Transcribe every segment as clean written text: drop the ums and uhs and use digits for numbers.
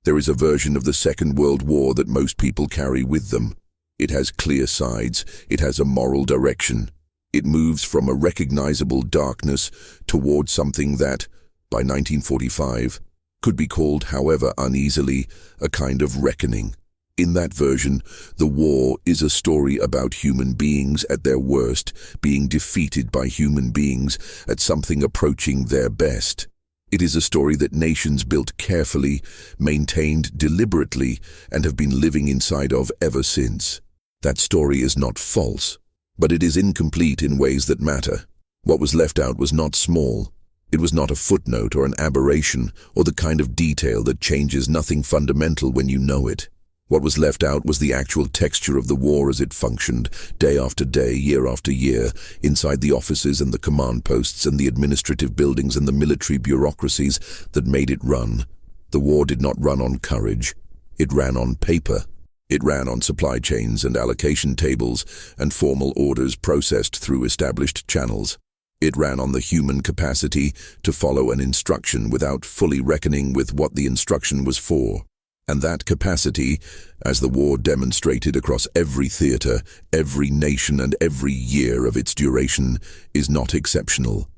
There is a version of the Second World War that most people carry with them. It has clear sides, it has a moral direction. It moves from a recognizable darkness towards something that, by 1945, could be called, however uneasily, a kind of reckoning. In that version, the war is a story about human beings at their worst, being defeated by human beings at something approaching their best. It is a story that nations built carefully, maintained deliberately, and have been living inside of ever since. That story is not false, but it is incomplete in ways that matter. What was left out was not small. It was not a footnote or an aberration or the kind of detail that changes nothing fundamental when you know it. What was left out was the actual texture of the war as it functioned, day after day, year after year, inside the offices and the command posts and the administrative buildings and the military bureaucracies that made it run. The war did not run on courage. It ran on paper. It ran on supply chains and allocation tables and formal orders processed through established channels. It ran on the human capacity to follow an instruction without fully reckoning with what the instruction was for. And that capacity, as the war demonstrated across every theater, every nation and every year of its duration, is not exceptional.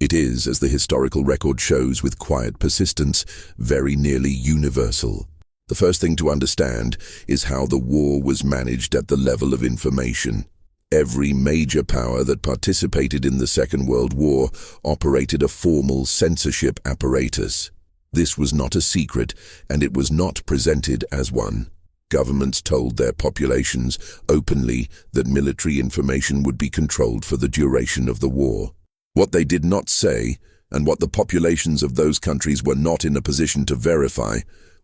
It is, as the historical record shows with quiet persistence, very nearly universal. The first thing to understand is how the war was managed at the level of information. Every major power that participated in the Second World War operated a formal censorship apparatus. This was not a secret, and it was not presented as one. Governments told their populations openly that military information would be controlled for the duration of the war. What they did not say, and what the populations of those countries were not in a position to verify,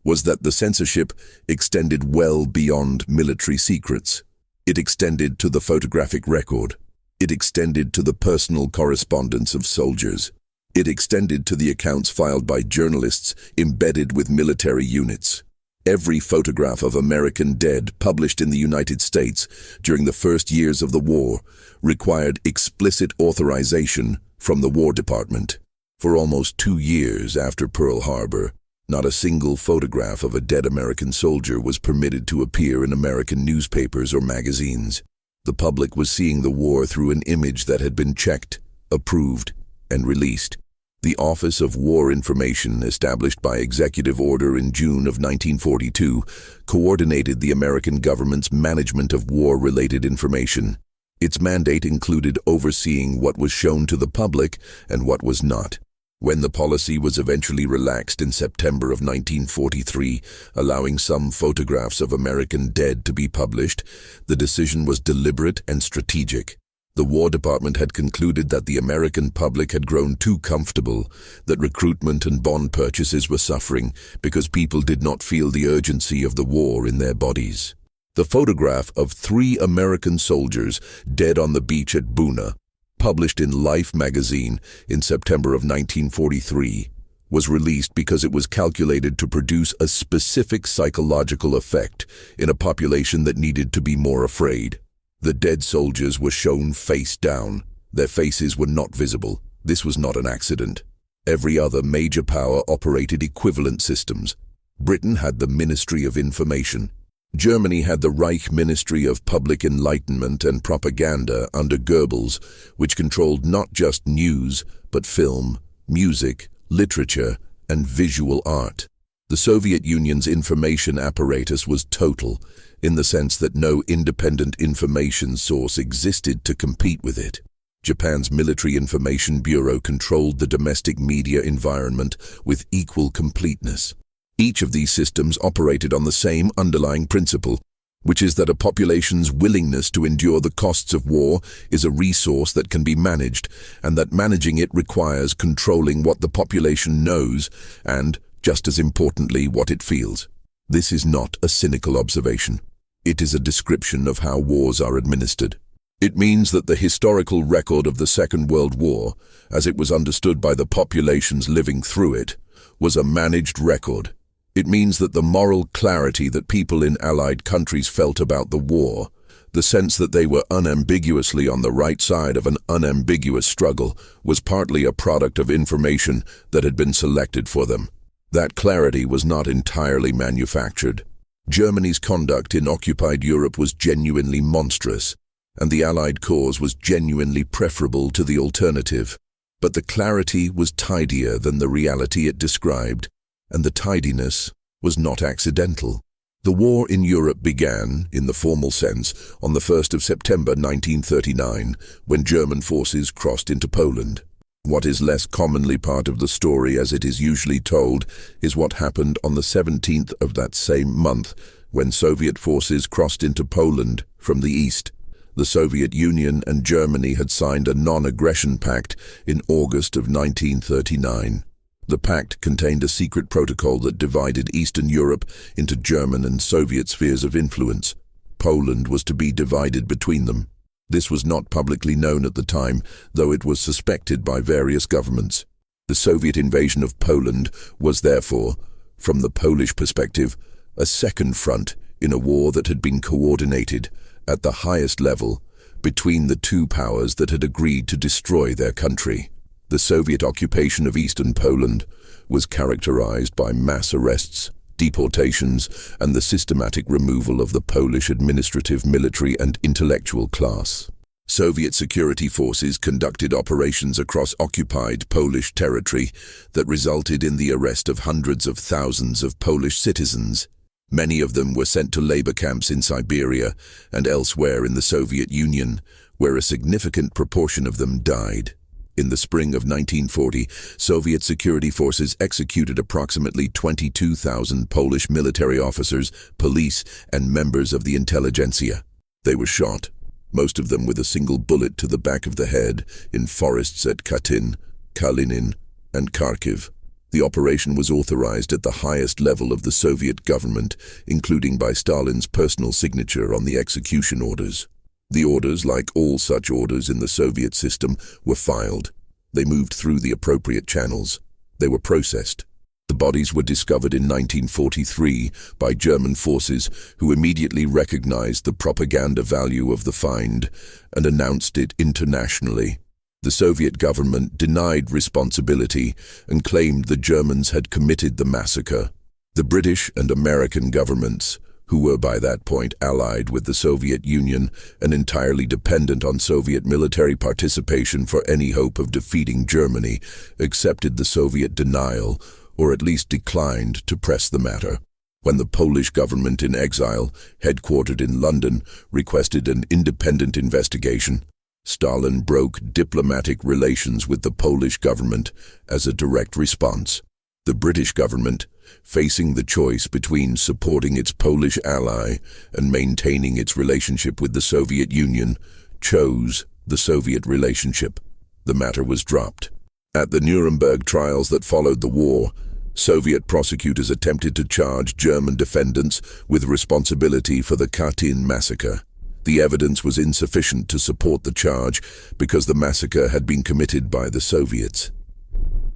was that the censorship extended well beyond military secrets. It extended to the photographic record. It extended to the personal correspondence of soldiers. It extended to the accounts filed by journalists embedded with military units. Every photograph of American dead published in the United States during the first years of the war required explicit authorization from the War Department. For almost 2 years after Pearl Harbor, not a single photograph of a dead American soldier was permitted to appear in American newspapers or magazines. The public was seeing the war through an image that had been checked, approved, and released. The Office of War Information, established by executive order in June of 1942, coordinated the American government's management of war-related information. Its mandate included overseeing what was shown to the public and what was not. When the policy was eventually relaxed in September of 1943, allowing some photographs of American dead to be published, the decision was deliberate and strategic. The War Department had concluded that the American public had grown too comfortable, that recruitment and bond purchases were suffering because people did not feel the urgency of the war in their bodies. The photograph of 3 American soldiers dead on the beach at Buna, published in Life magazine in September of 1943, was released because it was calculated to produce a specific psychological effect in a population that needed to be more afraid. The dead soldiers were shown face down. Their faces were not visible. This was not an accident. Every other major power operated equivalent systems. Britain had the Ministry of Information. Germany had the Reich Ministry of Public Enlightenment and Propaganda under Goebbels, which controlled not just news, but film, music, literature, and visual art. The Soviet Union's information apparatus was total, in the sense that no independent information source existed to compete with it. Japan's Military Information Bureau controlled the domestic media environment with equal completeness. Each of these systems operated on the same underlying principle, which is that a population's willingness to endure the costs of war is a resource that can be managed, and that managing it requires controlling what the population knows and, just as importantly, what it feels. This is not a cynical observation. It is a description of how wars are administered. It means that the historical record of the Second World War, as it was understood by the populations living through it, was a managed record. It means that the moral clarity that people in Allied countries felt about the war, the sense that they were unambiguously on the right side of an unambiguous struggle, was partly a product of information that had been selected for them. That clarity was not entirely manufactured. Germany's conduct in occupied Europe was genuinely monstrous, and the Allied cause was genuinely preferable to the alternative. But the clarity was tidier than the reality it described, and the tidiness was not accidental. The war in Europe began, in the formal sense, on the 1st of September 1939, when German forces crossed into Poland. What is less commonly part of the story as it is usually told is what happened on the 17th of that same month, when Soviet forces crossed into Poland from the east. The Soviet Union and Germany had signed a non-aggression pact in August of 1939. The pact contained a secret protocol that divided Eastern Europe into German and Soviet spheres of influence. Poland was to be divided between them. This was not publicly known at the time, though it was suspected by various governments. The Soviet invasion of Poland was therefore, from the Polish perspective, a second front in a war that had been coordinated at the highest level between the two powers that had agreed to destroy their country. The Soviet occupation of eastern Poland was characterized by mass arrests, deportations, and the systematic removal of the Polish administrative, military, and intellectual class. Soviet security forces conducted operations across occupied Polish territory that resulted in the arrest of hundreds of thousands of Polish citizens. Many of them were sent to labor camps in Siberia and elsewhere in the Soviet Union, where a significant proportion of them died. In the spring of 1940, Soviet security forces executed approximately 22,000 Polish military officers, police, and members of the intelligentsia. They were shot, most of them with a single bullet to the back of the head, in forests at Katyn, Kalinin, and Kharkiv. The operation was authorized at the highest level of the Soviet government, including by Stalin's personal signature on the execution orders. The orders, like all such orders in the Soviet system, were filed. They moved through the appropriate channels. They were processed. The bodies were discovered in 1943 by German forces, who immediately recognized the propaganda value of the find and announced it internationally. The Soviet government denied responsibility and claimed the Germans had committed the massacre. The British and American governments, who were by that point allied with the Soviet Union and entirely dependent on Soviet military participation for any hope of defeating Germany, accepted the Soviet denial, or at least declined to press the matter. When the Polish government in exile, headquartered in London, requested an independent investigation, Stalin broke diplomatic relations with the Polish government as a direct response. The British government, facing the choice between supporting its Polish ally and maintaining its relationship with the Soviet Union, chose the Soviet relationship. The matter was dropped. At the Nuremberg trials that followed the war, Soviet prosecutors attempted to charge German defendants with responsibility for the Katyn massacre. The evidence was insufficient to support the charge because the massacre had been committed by the Soviets.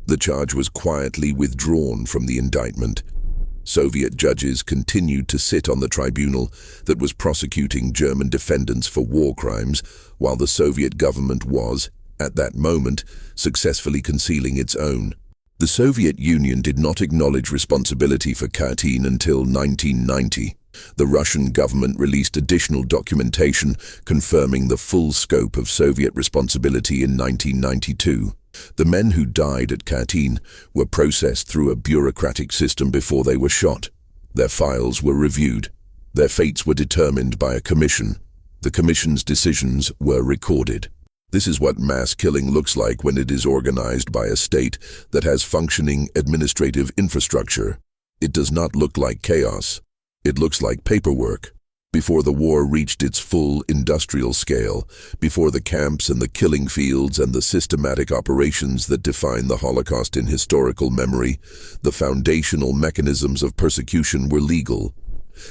The charge was quietly withdrawn from the indictment. Soviet judges continued to sit on the tribunal that was prosecuting German defendants for war crimes, while the Soviet government was, at that moment, successfully concealing its own. The Soviet Union did not acknowledge responsibility for Katyn until 1990. The Russian government released additional documentation confirming the full scope of Soviet responsibility in 1992. The men who died at Katyn were processed through a bureaucratic system before they were shot. Their files were reviewed. Their fates were determined by a commission. The commission's decisions were recorded. This is what mass killing looks like when it is organized by a state that has functioning administrative infrastructure. It does not look like chaos. It looks like paperwork. Before the war reached its full industrial scale, before the camps and the killing fields and the systematic operations that define the Holocaust in historical memory, the foundational mechanisms of persecution were legal.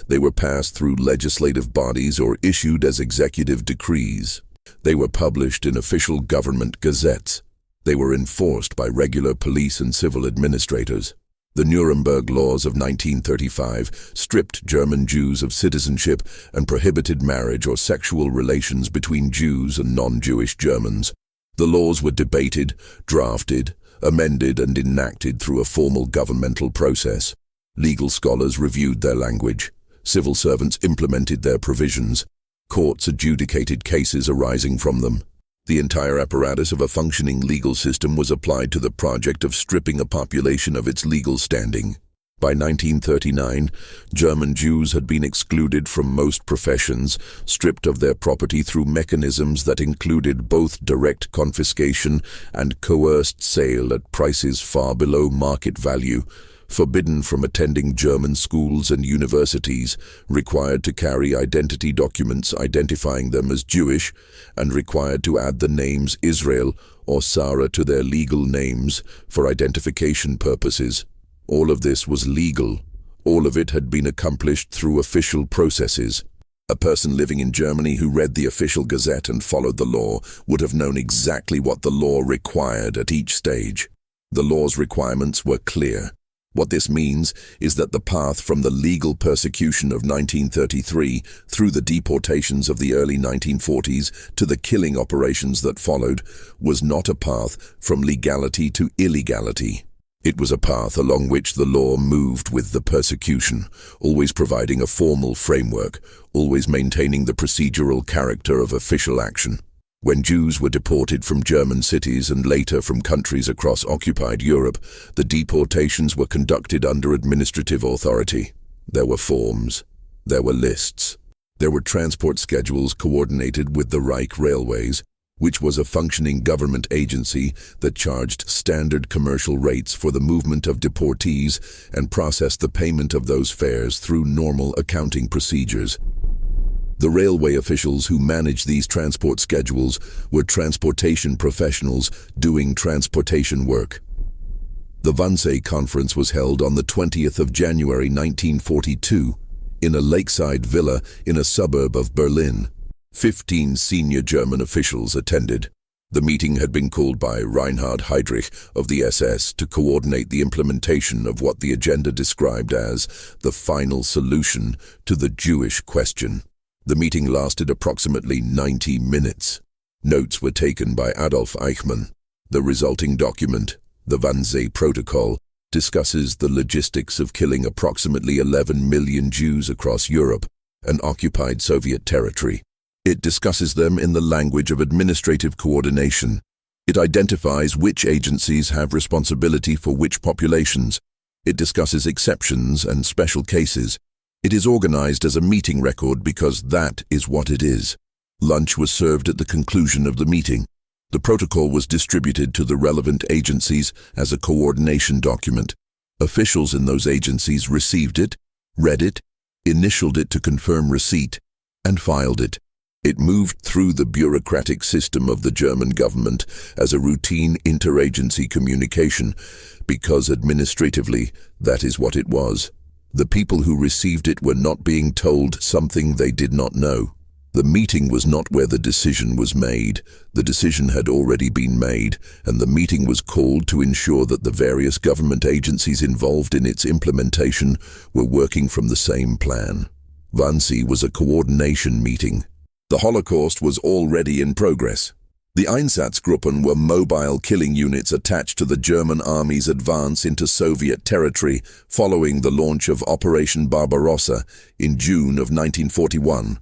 They were passed through legislative bodies or issued as executive decrees. They were published in official government gazettes. They were enforced by regular police and civil administrators. The Nuremberg laws of 1935 stripped German Jews of citizenship and prohibited marriage or sexual relations between Jews and non-Jewish Germans. The laws were debated, drafted, amended and enacted through a formal governmental process. Legal scholars reviewed their language. Civil servants implemented their provisions. Courts adjudicated cases arising from them. The entire apparatus of a functioning legal system was applied to the project of stripping a population of its legal standing. By 1939, German Jews had been excluded from most professions, stripped of their property through mechanisms that included both direct confiscation and coerced sale at prices far below market value, forbidden from attending German schools and universities, required to carry identity documents identifying them as Jewish, and required to add the names Israel or Sarah to their legal names for identification purposes. All of this was legal. All of it had been accomplished through official processes. A person living in Germany who read the official gazette and followed the law would have known exactly what the law required at each stage. The law's requirements were clear. What this means is that the path from the legal persecution of 1933 through the deportations of the early 1940s to the killing operations that followed was not a path from legality to illegality. It was a path along which the law moved with the persecution, always providing a formal framework, always maintaining the procedural character of official action. When Jews were deported from German cities and later from countries across occupied Europe, the deportations were conducted under administrative authority. There were forms. There were lists. There were transport schedules coordinated with the Reich Railways, which was a functioning government agency that charged standard commercial rates for the movement of deportees and processed the payment of those fares through normal accounting procedures. The railway officials who managed these transport schedules were transportation professionals doing transportation work. The Wannsee Conference was held on the 20th of January 1942 in a lakeside villa in a suburb of Berlin. 15 senior German officials attended. The meeting had been called by Reinhard Heydrich of the SS to coordinate the implementation of what the agenda described as the final solution to the Jewish question. The meeting lasted approximately 90 minutes. Notes were taken by Adolf Eichmann. The resulting document, the Wannsee Protocol, discusses the logistics of killing approximately 11 million Jews across Europe and occupied Soviet territory. It discusses them in the language of administrative coordination. It identifies which agencies have responsibility for which populations. It discusses exceptions and special cases. It is organized as a meeting record because that is what it is. Lunch was served at the conclusion of the meeting. The protocol was distributed to the relevant agencies as a coordination document. Officials in those agencies received it, read it, initialed it to confirm receipt, and filed it. It moved through the bureaucratic system of the German government as a routine interagency communication because administratively that is what it was. The people who received it were not being told something they did not know. The meeting was not where the decision was made. The decision had already been made, and the meeting was called to ensure that the various government agencies involved in its implementation were working from the same plan. Wannsee was a coordination meeting. The Holocaust was already in progress. The Einsatzgruppen were mobile killing units attached to the German army's advance into Soviet territory following the launch of Operation Barbarossa in June of 1941.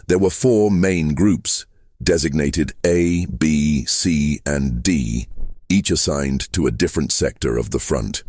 There were 4 main groups, designated A, B, C, and D, each assigned to a different sector of the front.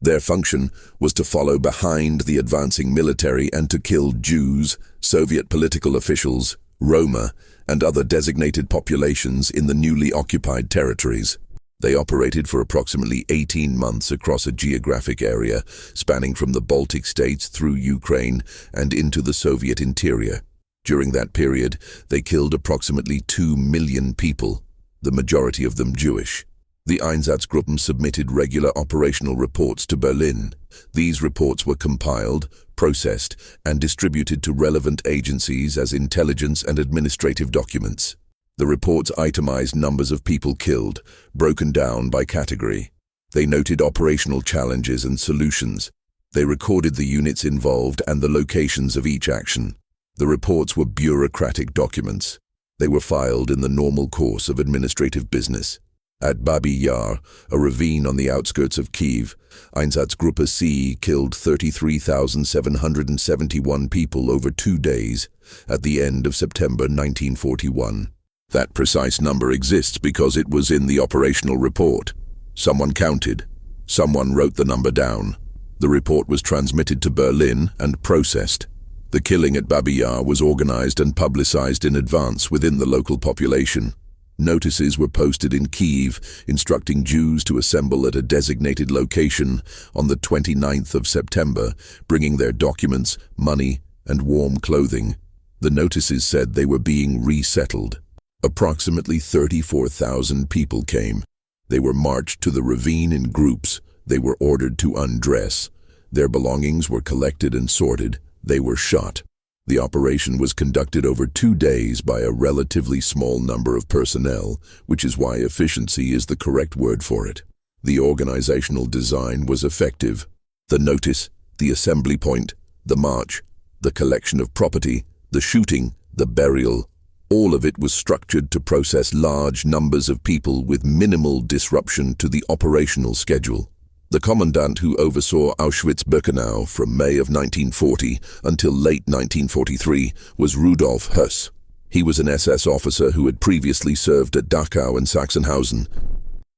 Their function was to follow behind the advancing military and to kill Jews, Soviet political officials, Roma, and other designated populations in the newly occupied territories. They operated for approximately 18 months across a geographic area spanning from the Baltic states through Ukraine and into the Soviet interior. During that period, they killed approximately 2 million people, the majority of them Jewish. The Einsatzgruppen submitted regular operational reports to Berlin. These reports were compiled, processed, and distributed to relevant agencies as intelligence and administrative documents. The reports itemized numbers of people killed, broken down by category. They noted operational challenges and solutions. They recorded the units involved and the locations of each action. The reports were bureaucratic documents. They were filed in the normal course of administrative business. At Babi Yar, a ravine on the outskirts of Kyiv, Einsatzgruppe C killed 33,771 people over 2 days at the end of September 1941. That precise number exists because it was in the operational report. Someone counted. Someone wrote the number down. The report was transmitted to Berlin and processed. The killing at Babi Yar was organized and publicized in advance within the local population. Notices were posted in Kyiv instructing Jews to assemble at a designated location on the 29th of September, bringing their documents, money, and warm clothing. The notices said they were being resettled. Approximately 34,000 people came. They were marched to the ravine in groups. They were ordered to undress. Their belongings were collected and sorted. They were shot. The operation was conducted over 2 days by a relatively small number of personnel, which is why efficiency is the correct word for it. The organizational design was effective. The notice, the assembly point, the march, the collection of property, the shooting, the burial, all of it was structured to process large numbers of people with minimal disruption to the operational schedule. The commandant who oversaw Auschwitz-Birkenau from May of 1940 until late 1943 was Rudolf Höss. He was an SS officer who had previously served at Dachau and Sachsenhausen.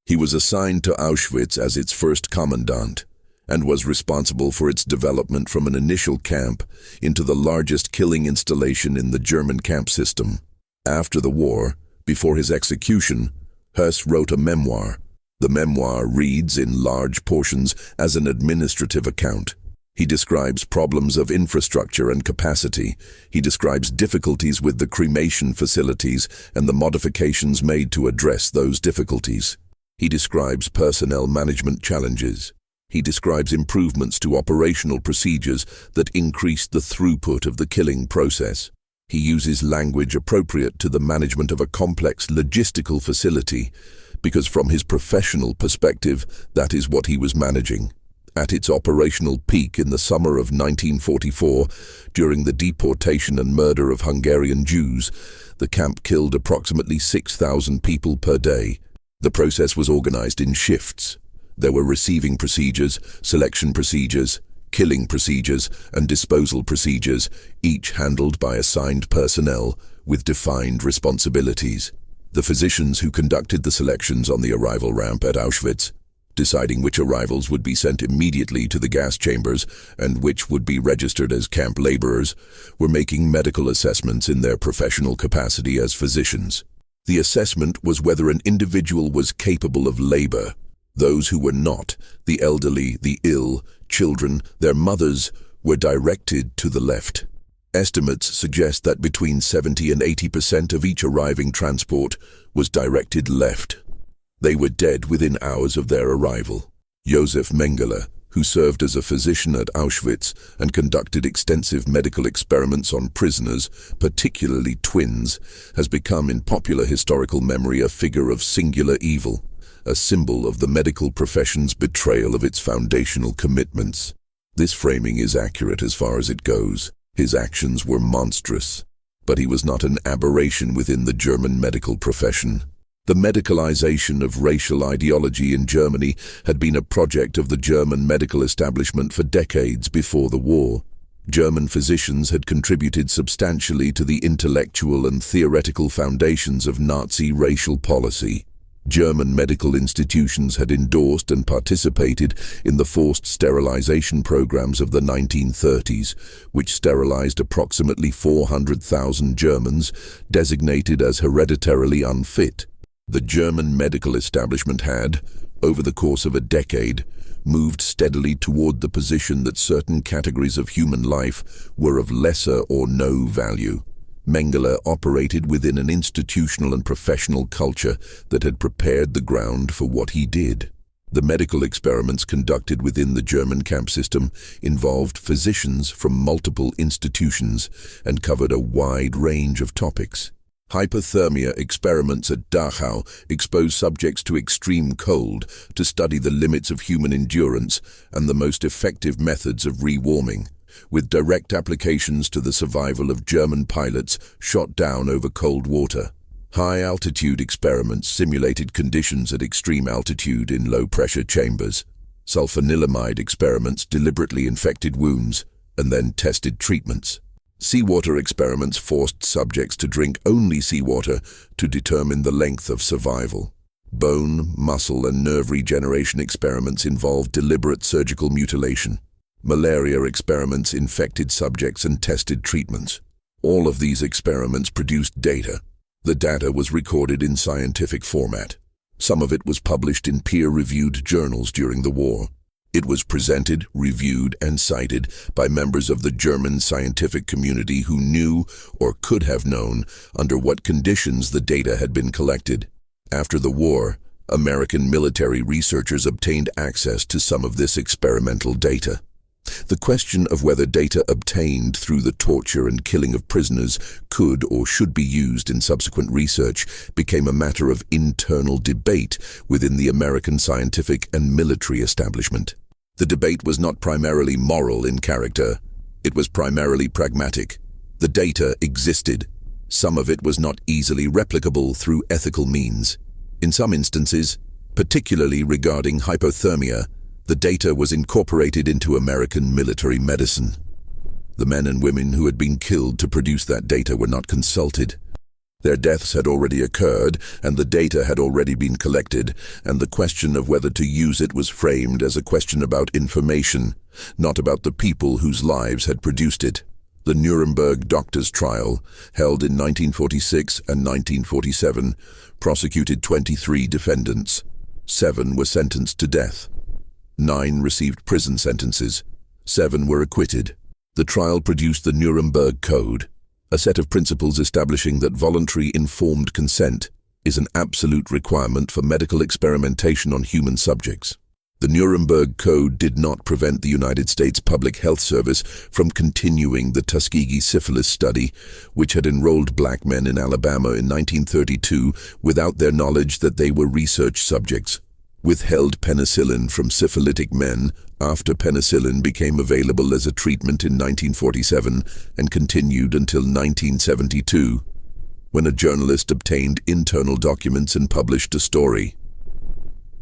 He was assigned to Auschwitz as its first commandant and was responsible for its development from an initial camp into the largest killing installation in the German camp system. After the war, before his execution, Höss wrote a memoir. The memoir reads in large portions as an administrative account. He describes problems of infrastructure and capacity. He describes difficulties with the cremation facilities and the modifications made to address those difficulties. He describes personnel management challenges. He describes improvements to operational procedures that increased the throughput of the killing process. He uses language appropriate to the management of a complex logistical facility, because from his professional perspective, that is what he was managing. At its operational peak in the summer of 1944, during the deportation and murder of Hungarian Jews, the camp killed approximately 6,000 people per day. The process was organized in shifts. There were receiving procedures, selection procedures, killing procedures, and disposal procedures, each handled by assigned personnel with defined responsibilities. The physicians who conducted the selections on the arrival ramp at Auschwitz, deciding which arrivals would be sent immediately to the gas chambers and which would be registered as camp laborers, were making medical assessments in their professional capacity as physicians. The assessment was whether an individual was capable of labor. Those who were not, the elderly, the ill, children, their mothers, were directed to the left. Estimates suggest that between 70 and 80% of each arriving transport was directed left. They were dead within hours of their arrival. Josef Mengele, who served as a physician at Auschwitz and conducted extensive medical experiments on prisoners, particularly twins, has become in popular historical memory a figure of singular evil, a symbol of the medical profession's betrayal of its foundational commitments. This framing is accurate as far as it goes. His actions were monstrous, but he was not an aberration within the German medical profession. The medicalization of racial ideology in Germany had been a project of the German medical establishment for decades before the war. German physicians had contributed substantially to the intellectual and theoretical foundations of Nazi racial policy. German medical institutions had endorsed and participated in the forced sterilization programs of the 1930s, which sterilized approximately 400,000 Germans designated as hereditarily unfit. The German medical establishment had, over the course of a decade, moved steadily toward the position that certain categories of human life were of lesser or no value. Mengele operated within an institutional and professional culture that had prepared the ground for what he did. The medical experiments conducted within the German camp system involved physicians from multiple institutions and covered a wide range of topics. Hypothermia experiments at Dachau exposed subjects to extreme cold to study the limits of human endurance and the most effective methods of rewarming, with direct applications to the survival of German pilots shot down over cold water. High-altitude experiments simulated conditions at extreme altitude in low-pressure chambers. Sulfanilamide experiments deliberately infected wounds and then tested treatments. Seawater experiments forced subjects to drink only seawater to determine the length of survival. Bone, muscle, and nerve regeneration experiments involved deliberate surgical mutilation. Malaria experiments infected subjects and tested treatments. All of these experiments produced data. The data was recorded in scientific format. Some of it was published in peer-reviewed journals during the war. It was presented, reviewed, and cited by members of the German scientific community who knew or could have known under what conditions the data had been collected. After the war, American military researchers obtained access to some of this experimental data. The question of whether data obtained through the torture and killing of prisoners could or should be used in subsequent research became a matter of internal debate within the American scientific and military establishment. The debate was not primarily moral in character. It was primarily pragmatic. The data existed. Some of it was not easily replicable through ethical means. In some instances, particularly regarding hypothermia, the data was incorporated into American military medicine. The men and women who had been killed to produce that data were not consulted. Their deaths had already occurred, and the data had already been collected, and the question of whether to use it was framed as a question about information, not about the people whose lives had produced it. The Nuremberg doctors' trial, held in 1946 and 1947, prosecuted 23 defendants. 7 were sentenced to death. 9 received prison sentences. 7 were acquitted. The trial produced the Nuremberg Code, a set of principles establishing that voluntary informed consent is an absolute requirement for medical experimentation on human subjects. The Nuremberg Code did not prevent the United States Public Health Service from continuing the Tuskegee syphilis study, which had enrolled black men in Alabama in 1932 without their knowledge that they were research subjects. Withheld penicillin from syphilitic men after penicillin became available as a treatment in 1947 and continued until 1972, when a journalist obtained internal documents and published a story.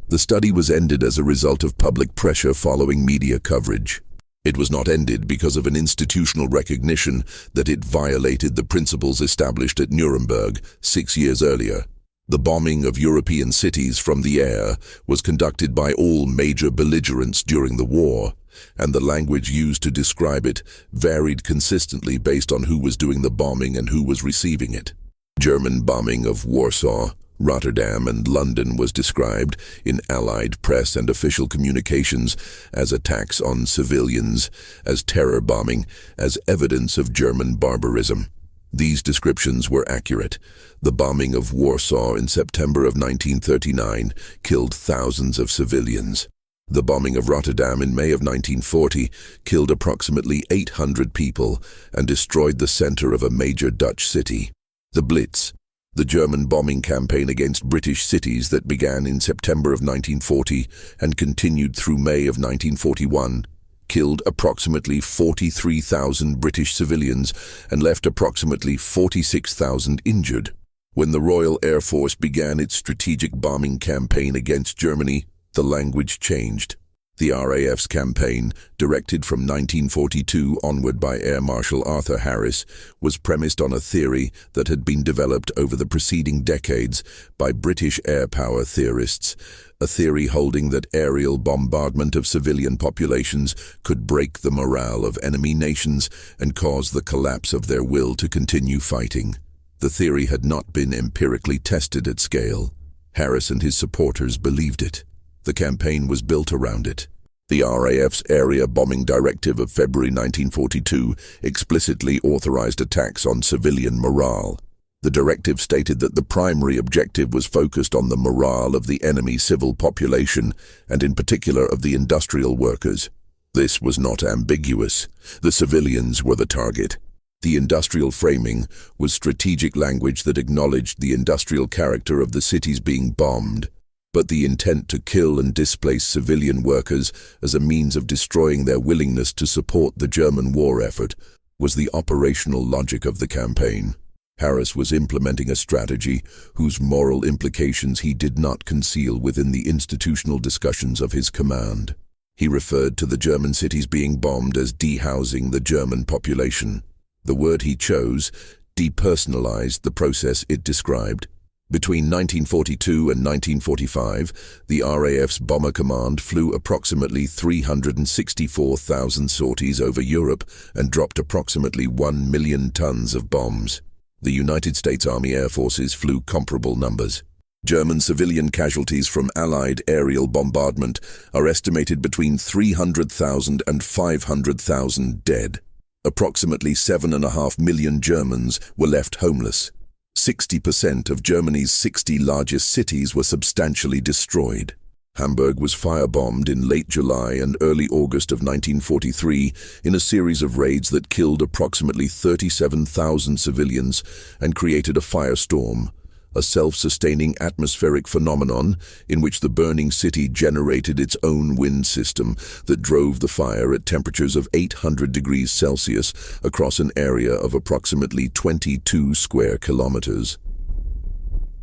The study was ended as a result of public pressure following media coverage. It was not ended because of an institutional recognition that it violated the principles established at Nuremberg 6 years earlier. The bombing of European cities from the air was conducted by all major belligerents during the war, and the language used to describe it varied consistently based on who was doing the bombing and who was receiving it. German bombing of Warsaw, Rotterdam, and London was described in Allied press and official communications as attacks on civilians, as terror bombing, as evidence of German barbarism. These descriptions were accurate. The bombing of Warsaw in September of 1939 killed thousands of civilians. The bombing of Rotterdam in May of 1940 killed approximately 800 people and destroyed the center of a major Dutch city. The Blitz, the German bombing campaign against British cities that began in September of 1940 and continued through May of 1941, killed approximately 43,000 British civilians and left approximately 46,000 injured. When the Royal Air Force began its strategic bombing campaign against Germany, the language changed. The RAF's campaign, directed from 1942 onward by Air Marshal Arthur Harris, was premised on a theory that had been developed over the preceding decades by British air power theorists, a theory holding that aerial bombardment of civilian populations could break the morale of enemy nations and cause the collapse of their will to continue fighting. The theory had not been empirically tested at scale. Harris and his supporters believed it. The campaign was built around it. The RAF's Area Bombing Directive of February 1942 explicitly authorized attacks on civilian morale. The directive stated that the primary objective was focused on the morale of the enemy civil population, and in particular of the industrial workers. This was not ambiguous. The civilians were the target. The industrial framing was strategic language that acknowledged the industrial character of the cities being bombed, but the intent to kill and displace civilian workers as a means of destroying their willingness to support the German war effort was the operational logic of the campaign. Harris was implementing a strategy whose moral implications he did not conceal within the institutional discussions of his command. He referred to the German cities being bombed as dehousing the German population. The word he chose depersonalized the process it described. Between 1942 and 1945, the RAF's Bomber Command flew approximately 364,000 sorties over Europe and dropped approximately 1 million tons of bombs. The United States Army Air Forces flew comparable numbers. German civilian casualties from Allied aerial bombardment are estimated between 300,000 and 500,000 dead. Approximately 7.5 million Germans were left homeless. 60% of Germany's 60 largest cities were substantially destroyed. Hamburg was firebombed in late July and early August of 1943 in a series of raids that killed approximately 37,000 civilians and created a firestorm, a self-sustaining atmospheric phenomenon in which the burning city generated its own wind system that drove the fire at temperatures of 800 degrees Celsius across an area of approximately 22 square kilometers.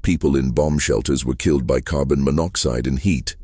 People in bomb shelters were killed by carbon monoxide and heat.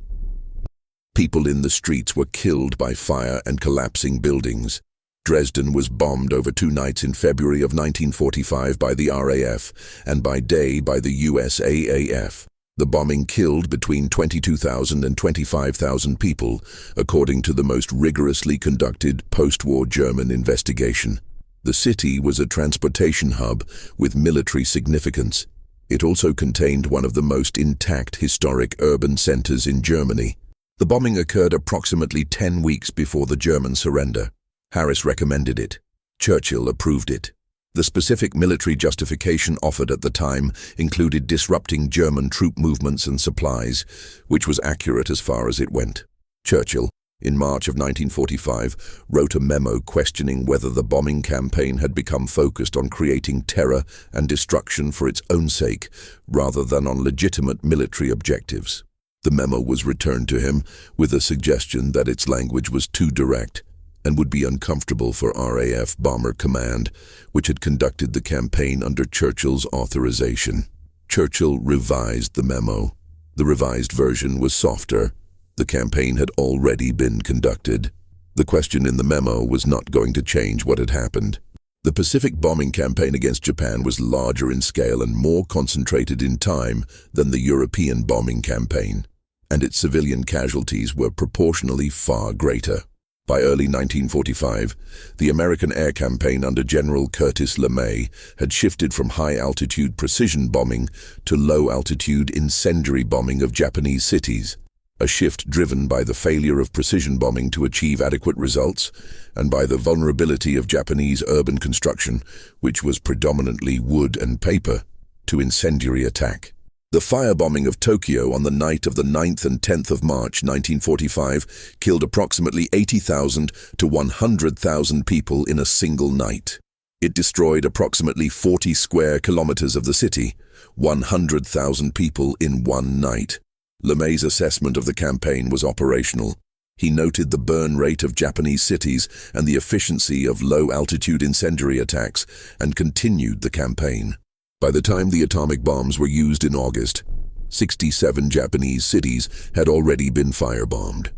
People in the streets were killed by fire and collapsing buildings. Dresden was bombed over 2 nights in February of 1945 by the RAF and by day by the USAAF. The bombing killed between 22,000 and 25,000 people, according to the most rigorously conducted post-war German investigation. The city was a transportation hub with military significance. It also contained one of the most intact historic urban centers in Germany. The bombing occurred approximately 10 weeks before the German surrender. Harris recommended it. Churchill approved it. The specific military justification offered at the time included disrupting German troop movements and supplies, which was accurate as far as it went. Churchill, in March of 1945, wrote a memo questioning whether the bombing campaign had become focused on creating terror and destruction for its own sake, rather than on legitimate military objectives. The memo was returned to him with a suggestion that its language was too direct and would be uncomfortable for RAF Bomber Command, which had conducted the campaign under Churchill's authorization. Churchill revised the memo. The revised version was softer. The campaign had already been conducted. The question in the memo was not going to change what had happened. The Pacific bombing campaign against Japan was larger in scale and more concentrated in time than the European bombing campaign, and its civilian casualties were proportionally far greater. By early 1945, the American air campaign under General Curtis LeMay had shifted from high-altitude precision bombing to low-altitude incendiary bombing of Japanese cities, a shift driven by the failure of precision bombing to achieve adequate results and by the vulnerability of Japanese urban construction, which was predominantly wood and paper, to incendiary attack. The firebombing of Tokyo on the night of the 9th and 10th of March 1945 killed approximately 80,000 to 100,000 people in a single night. It destroyed approximately 40 square kilometers of the city, 100,000 people in one night. LeMay's assessment of the campaign was operational. He noted the burn rate of Japanese cities and the efficiency of low-altitude incendiary attacks and continued the campaign. By the time the atomic bombs were used in August, 67 Japanese cities had already been firebombed.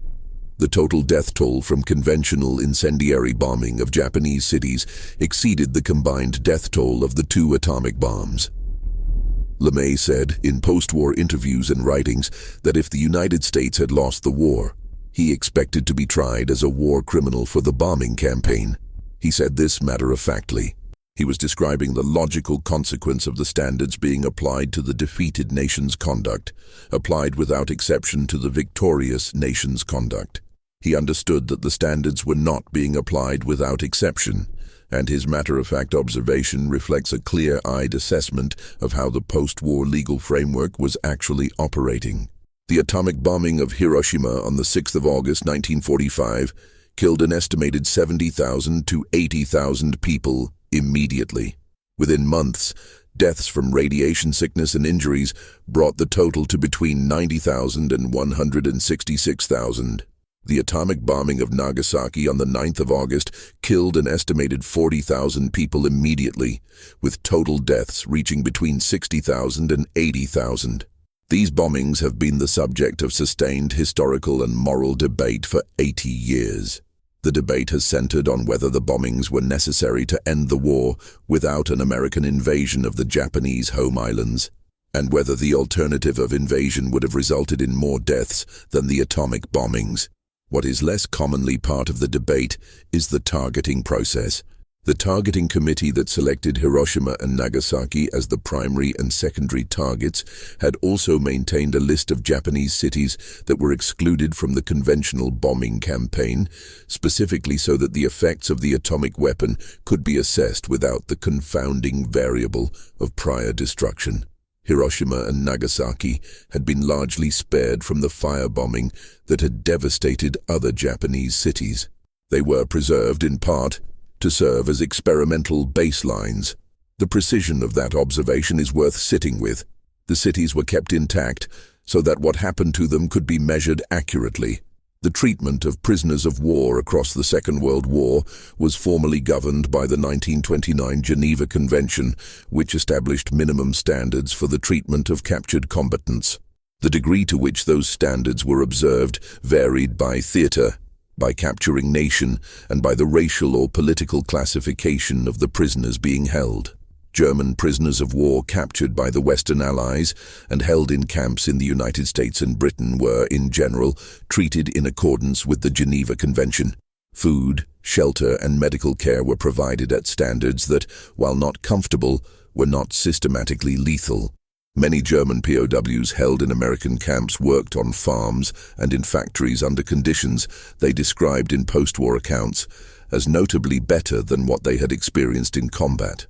The total death toll from conventional incendiary bombing of Japanese cities exceeded the combined death toll of the 2 atomic bombs. LeMay said in post-war interviews and writings that if the United States had lost the war, he expected to be tried as a war criminal for the bombing campaign. He said this matter-of-factly. He was describing the logical consequence of the standards being applied to the defeated nation's conduct, applied without exception to the victorious nation's conduct. He understood that the standards were not being applied without exception, and his matter-of-fact observation reflects a clear-eyed assessment of how the post-war legal framework was actually operating. The atomic bombing of Hiroshima on the 6th of August 1945 killed an estimated 70,000 to 80,000 people immediately. Within months, deaths from radiation sickness and injuries brought the total to between 90,000 and 166,000. The atomic bombing of Nagasaki on the 9th of August killed an estimated 40,000 people immediately, with total deaths reaching between 60,000 and 80,000. These bombings have been the subject of sustained historical and moral debate for 80 years. The debate has centered on whether the bombings were necessary to end the war without an American invasion of the Japanese home islands, and whether the alternative of invasion would have resulted in more deaths than the atomic bombings. What is less commonly part of the debate is the targeting process. The targeting committee that selected Hiroshima and Nagasaki as the primary and secondary targets had also maintained a list of Japanese cities that were excluded from the conventional bombing campaign, specifically so that the effects of the atomic weapon could be assessed without the confounding variable of prior destruction. Hiroshima and Nagasaki had been largely spared from the firebombing that had devastated other Japanese cities. They were preserved in part to serve as experimental baselines. The precision of that observation is worth sitting with. The cities were kept intact so that what happened to them could be measured accurately. The treatment of prisoners of war across the Second World War was formally governed by the 1929 Geneva Convention, which established minimum standards for the treatment of captured combatants. The degree to which those standards were observed varied by theater, by capturing nation, and by the racial or political classification of the prisoners being held. German prisoners of war captured by the Western Allies and held in camps in the United States and Britain were, in general, treated in accordance with the Geneva Convention. Food, shelter, and medical care were provided at standards that, while not comfortable, were not systematically lethal. Many German POWs held in American camps worked on farms and in factories under conditions they described in post-war accounts as notably better than what they had experienced in combat.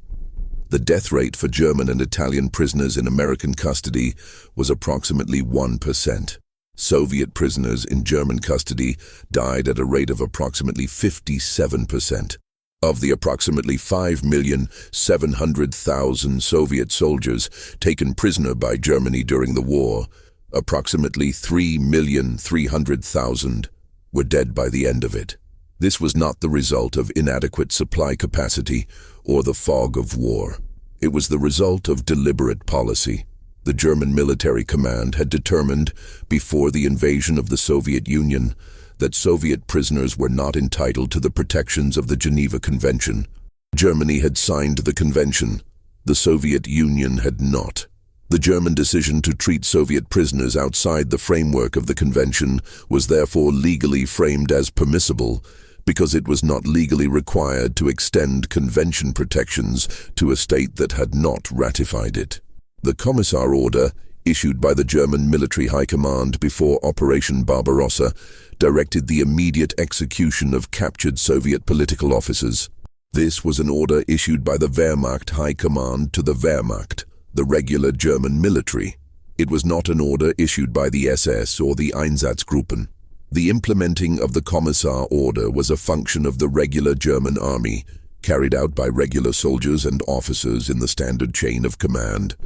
The death rate for German and Italian prisoners in American custody was approximately 1%. Soviet prisoners in German custody died at a rate of approximately 57%. Of the approximately 5,700,000 Soviet soldiers taken prisoner by Germany during the war, approximately 3,300,000 were dead by the end of it. This was not the result of inadequate supply capacity or the fog of war. It was the result of deliberate policy. The German military command had determined, before the invasion of the Soviet Union, that Soviet prisoners were not entitled to the protections of the Geneva Convention. Germany had signed the convention. The Soviet Union had not. The German decision to treat Soviet prisoners outside the framework of the convention was therefore legally framed as permissible, because it was not legally required to extend convention protections to a state that had not ratified it. The Commissar Order, issued by the German Military High Command before Operation Barbarossa, directed the immediate execution of captured Soviet political officers. This was an order issued by the Wehrmacht High Command to the Wehrmacht, the regular German military. It was not an order issued by the SS or the Einsatzgruppen. The implementing of the Commissar Order was a function of the regular German army, carried out by regular soldiers and officers in the standard chain of command.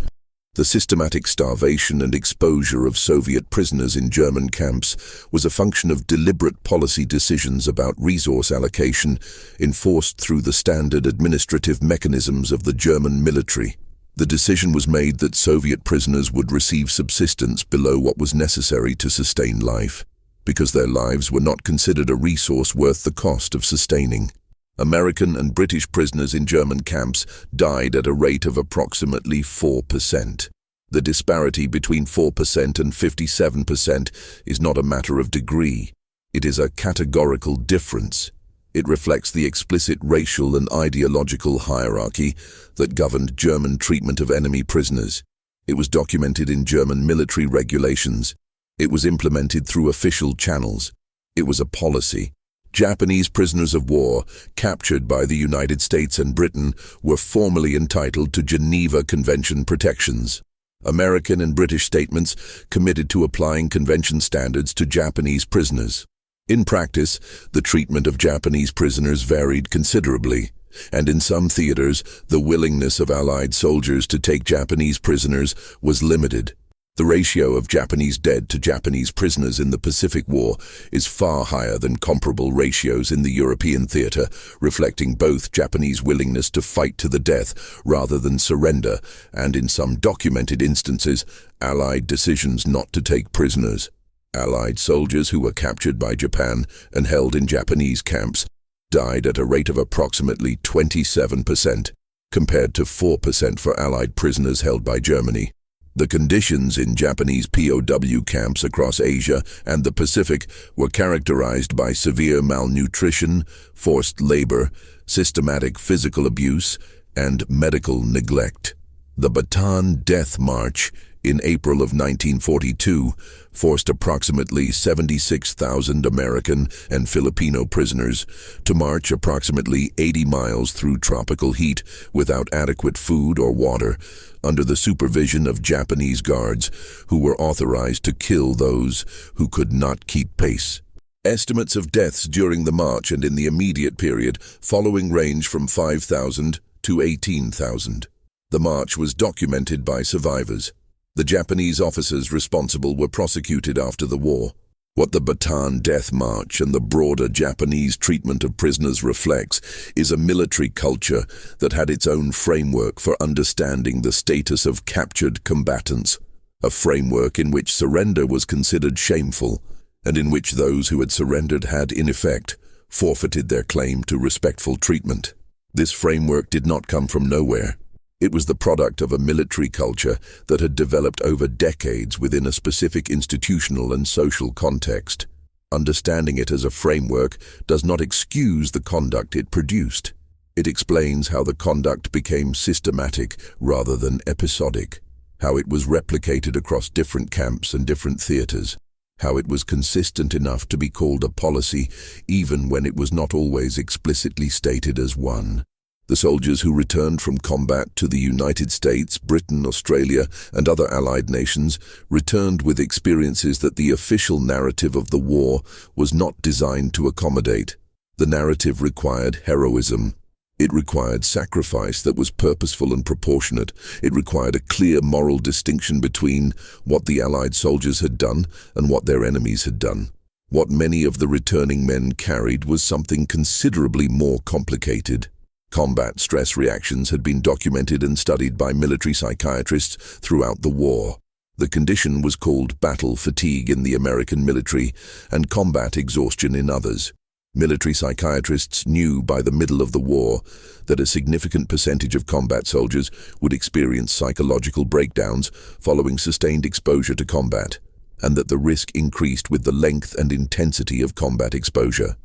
The systematic starvation and exposure of Soviet prisoners in German camps was a function of deliberate policy decisions about resource allocation enforced through the standard administrative mechanisms of the German military. The decision was made that Soviet prisoners would receive subsistence below what was necessary to sustain life, because their lives were not considered a resource worth the cost of sustaining. American and British prisoners in German camps died at a rate of approximately 4%. The disparity between 4% and 57% is not a matter of degree. It is a categorical difference. It reflects the explicit racial and ideological hierarchy that governed German treatment of enemy prisoners. It was documented in German military regulations. It was implemented through official channels. It was a policy. Japanese prisoners of war captured by the United States and Britain were formally entitled to Geneva Convention protections. American and British statements committed to applying convention standards to Japanese prisoners. In practice, the treatment of Japanese prisoners varied considerably, and in some theaters, the willingness of Allied soldiers to take Japanese prisoners was limited. The ratio of Japanese dead to Japanese prisoners in the Pacific War is far higher than comparable ratios in the European theater, reflecting both Japanese willingness to fight to the death rather than surrender, and in some documented instances, Allied decisions not to take prisoners. Allied soldiers who were captured by Japan and held in Japanese camps died at a rate of approximately 27%, compared to 4% for Allied prisoners held by Germany. The conditions in Japanese POW camps across Asia and the Pacific were characterized by severe malnutrition, forced labor, systematic physical abuse, and medical neglect. The Bataan Death March in April of 1942 forced approximately 76,000 American and Filipino prisoners to march approximately 80 miles through tropical heat without adequate food or water, under the supervision of Japanese guards who were authorized to kill those who could not keep pace. Estimates of deaths during the march and in the immediate period following range from 5,000 to 18,000. The march was documented by survivors. The Japanese officers responsible were prosecuted after the war. What the Bataan Death March and the broader Japanese treatment of prisoners reflects is a military culture that had its own framework for understanding the status of captured combatants, a framework in which surrender was considered shameful, and in which those who had surrendered had, in effect, forfeited their claim to respectful treatment. This framework did not come from nowhere. It was the product of a military culture that had developed over decades within a specific institutional and social context. Understanding it as a framework does not excuse the conduct it produced. It explains how the conduct became systematic rather than episodic, how it was replicated across different camps and different theaters, how it was consistent enough to be called a policy even when it was not always explicitly stated as one. The soldiers who returned from combat to the United States, Britain, Australia, and other allied nations returned with experiences that the official narrative of the war was not designed to accommodate. The narrative required heroism. It required sacrifice that was purposeful and proportionate. It required a clear moral distinction between what the Allied soldiers had done and what their enemies had done. What many of the returning men carried was something considerably more complicated. Combat stress reactions had been documented and studied by military psychiatrists throughout the war. The condition was called battle fatigue in the American military and combat exhaustion in others. Military psychiatrists knew by the middle of the war that a significant percentage of combat soldiers would experience psychological breakdowns following sustained exposure to combat, and that the risk increased with the length and intensity of combat exposure.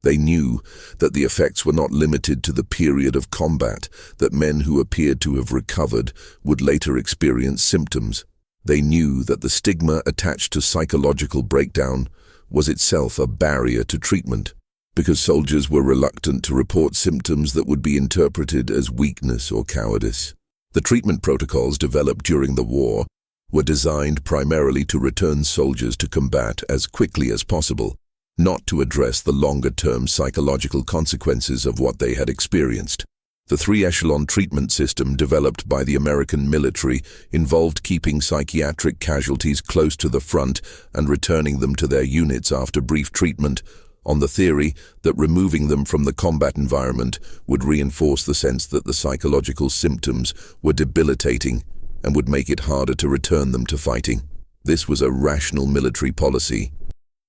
They knew that the effects were not limited to the period of combat, that men who appeared to have recovered would later experience symptoms. They knew that the stigma attached to psychological breakdown was itself a barrier to treatment, because soldiers were reluctant to report symptoms that would be interpreted as weakness or cowardice. The treatment protocols developed during the war were designed primarily to return soldiers to combat as quickly as possible, not to address the longer-term psychological consequences of what they had experienced. The three-echelon treatment system developed by the American military involved keeping psychiatric casualties close to the front and returning them to their units after brief treatment, on the theory that removing them from the combat environment would reinforce the sense that the psychological symptoms were debilitating and would make it harder to return them to fighting. This was a rational military policy.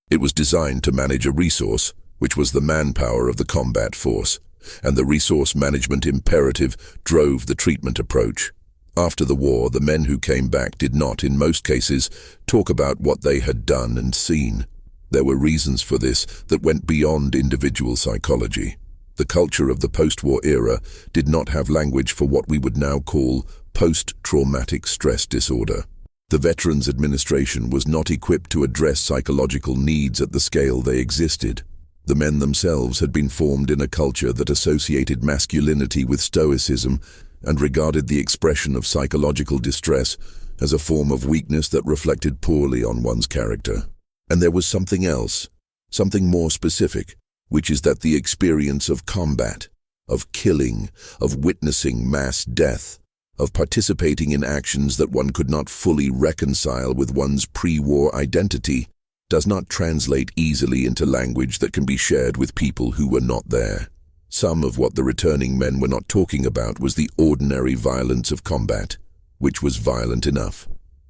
It was designed to manage a resource, which was the manpower of the combat force, and the resource management imperative drove the treatment approach. After the war, the men who came back did not, in most cases, talk about what they had done and seen. There were reasons for this that went beyond individual psychology. The culture of the post-war era did not have language for what we would now call post-traumatic stress disorder. The Veterans Administration was not equipped to address psychological needs at the scale they existed. The men themselves had been formed in a culture that associated masculinity with stoicism and regarded the expression of psychological distress as a form of weakness that reflected poorly on one's character. And there was something else, something more specific, which is that the experience of combat, of killing, of witnessing mass death, of participating in actions that one could not fully reconcile with one's pre-war identity, does not translate easily into language that can be shared with people who were not there. Some of what the returning men were not talking about was the ordinary violence of combat, which was violent enough.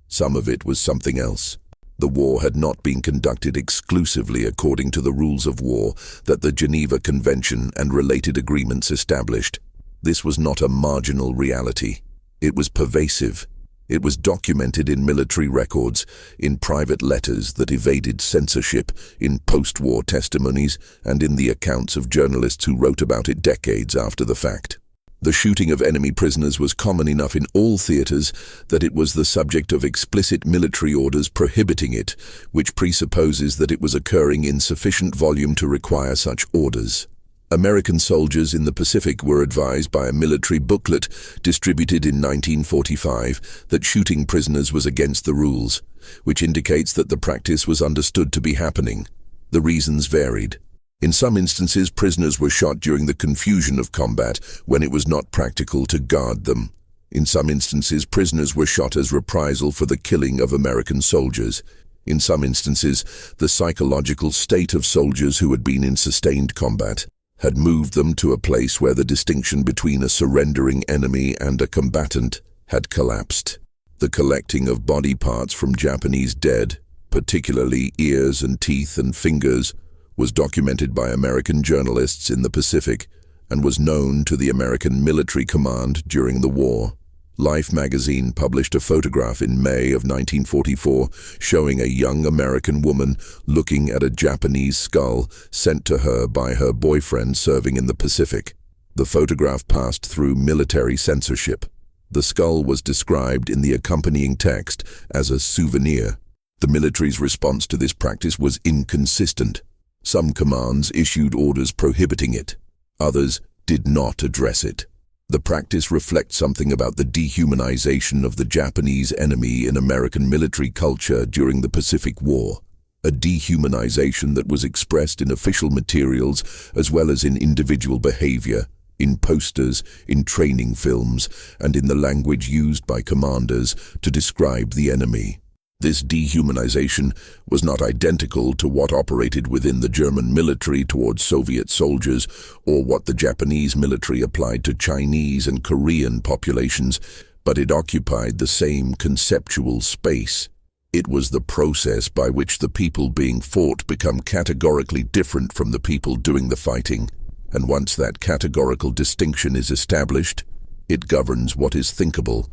Some of it was something else. The war had not been conducted exclusively according to the rules of war that the Geneva Convention and related agreements established. This was not a marginal reality. It was pervasive. It was documented in military records, in private letters that evaded censorship, in post-war testimonies, and in the accounts of journalists who wrote about it decades after the fact. The shooting of enemy prisoners was common enough in all theaters that it was the subject of explicit military orders prohibiting it, which presupposes that it was occurring in sufficient volume to require such orders. American soldiers in the Pacific were advised by a military booklet distributed in 1945 that shooting prisoners was against the rules, which indicates that the practice was understood to be happening. The reasons varied. In some instances, prisoners were shot during the confusion of combat when it was not practical to guard them. In some instances, prisoners were shot as reprisal for the killing of American soldiers. In some instances, the psychological state of soldiers who had been in sustained combat had moved them to a place where the distinction between a surrendering enemy and a combatant had collapsed. The collecting of body parts from Japanese dead, particularly ears and teeth and fingers, was documented by American journalists in the Pacific and was known to the American military command during the war. Life magazine published a photograph in May of 1944 showing a young American woman looking at a Japanese skull sent to her by her boyfriend serving in the Pacific. The photograph passed through military censorship. The skull was described in the accompanying text as a souvenir. The military's response to this practice was inconsistent. Some commands issued orders prohibiting it. Others did not address it. The practice reflects something about the dehumanization of the Japanese enemy in American military culture during the Pacific War, a dehumanization that was expressed in official materials as well as in individual behavior, in posters, in training films, and in the language used by commanders to describe the enemy. This dehumanization was not identical to what operated within the German military towards Soviet soldiers or what the Japanese military applied to Chinese and Korean populations, but it occupied the same conceptual space. It was the process by which the people being fought become categorically different from the people doing the fighting, and once that categorical distinction is established, it governs what is thinkable.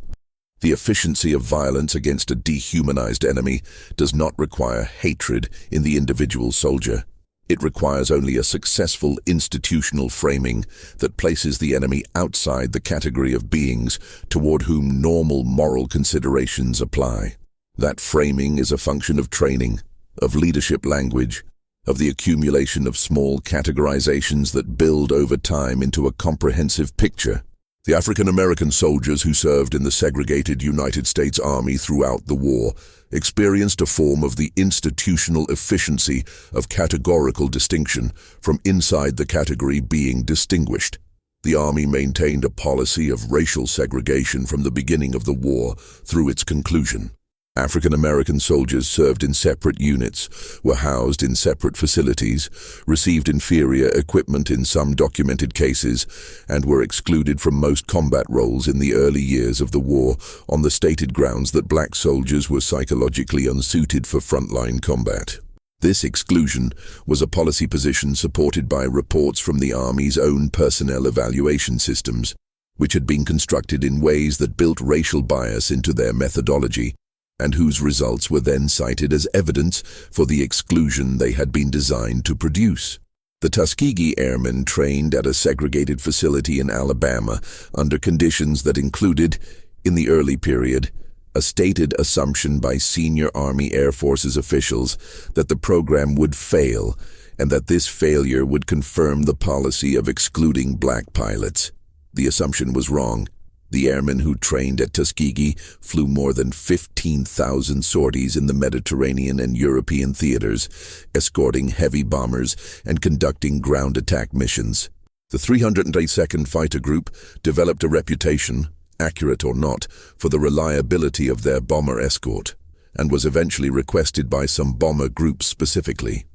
The efficiency of violence against a dehumanized enemy does not require hatred in the individual soldier. It requires only a successful institutional framing that places the enemy outside the category of beings toward whom normal moral considerations apply. That framing is a function of training, of leadership language, of the accumulation of small categorizations that build over time into a comprehensive picture. The African-American soldiers who served in the segregated United States Army throughout the war experienced a form of the institutional efficiency of categorical distinction from inside the category being distinguished. The Army maintained a policy of racial segregation from the beginning of the war through its conclusion. African-American soldiers served in separate units, were housed in separate facilities, received inferior equipment in some documented cases, and were excluded from most combat roles in the early years of the war on the stated grounds that black soldiers were psychologically unsuited for frontline combat. This exclusion was a policy position supported by reports from the Army's own personnel evaluation systems, which had been constructed in ways that built racial bias into their methodology, and whose results were then cited as evidence for the exclusion they had been designed to produce. The Tuskegee Airmen trained at a segregated facility in Alabama under conditions that included, in the early period, a stated assumption by senior Army Air Forces officials that the program would fail and that this failure would confirm the policy of excluding black pilots. The assumption was wrong. The airmen who trained at Tuskegee flew more than 15,000 sorties in the Mediterranean and European theaters, escorting heavy bombers and conducting ground attack missions. The 382nd Fighter Group developed a reputation, accurate or not, for the reliability of their bomber escort, and was eventually requested by some bomber groups specifically.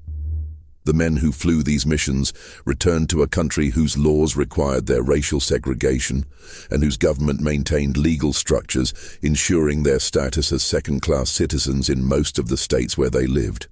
The men who flew these missions returned to a country whose laws required their racial segregation and whose government maintained legal structures ensuring their status as second-class citizens in most of the states where they lived.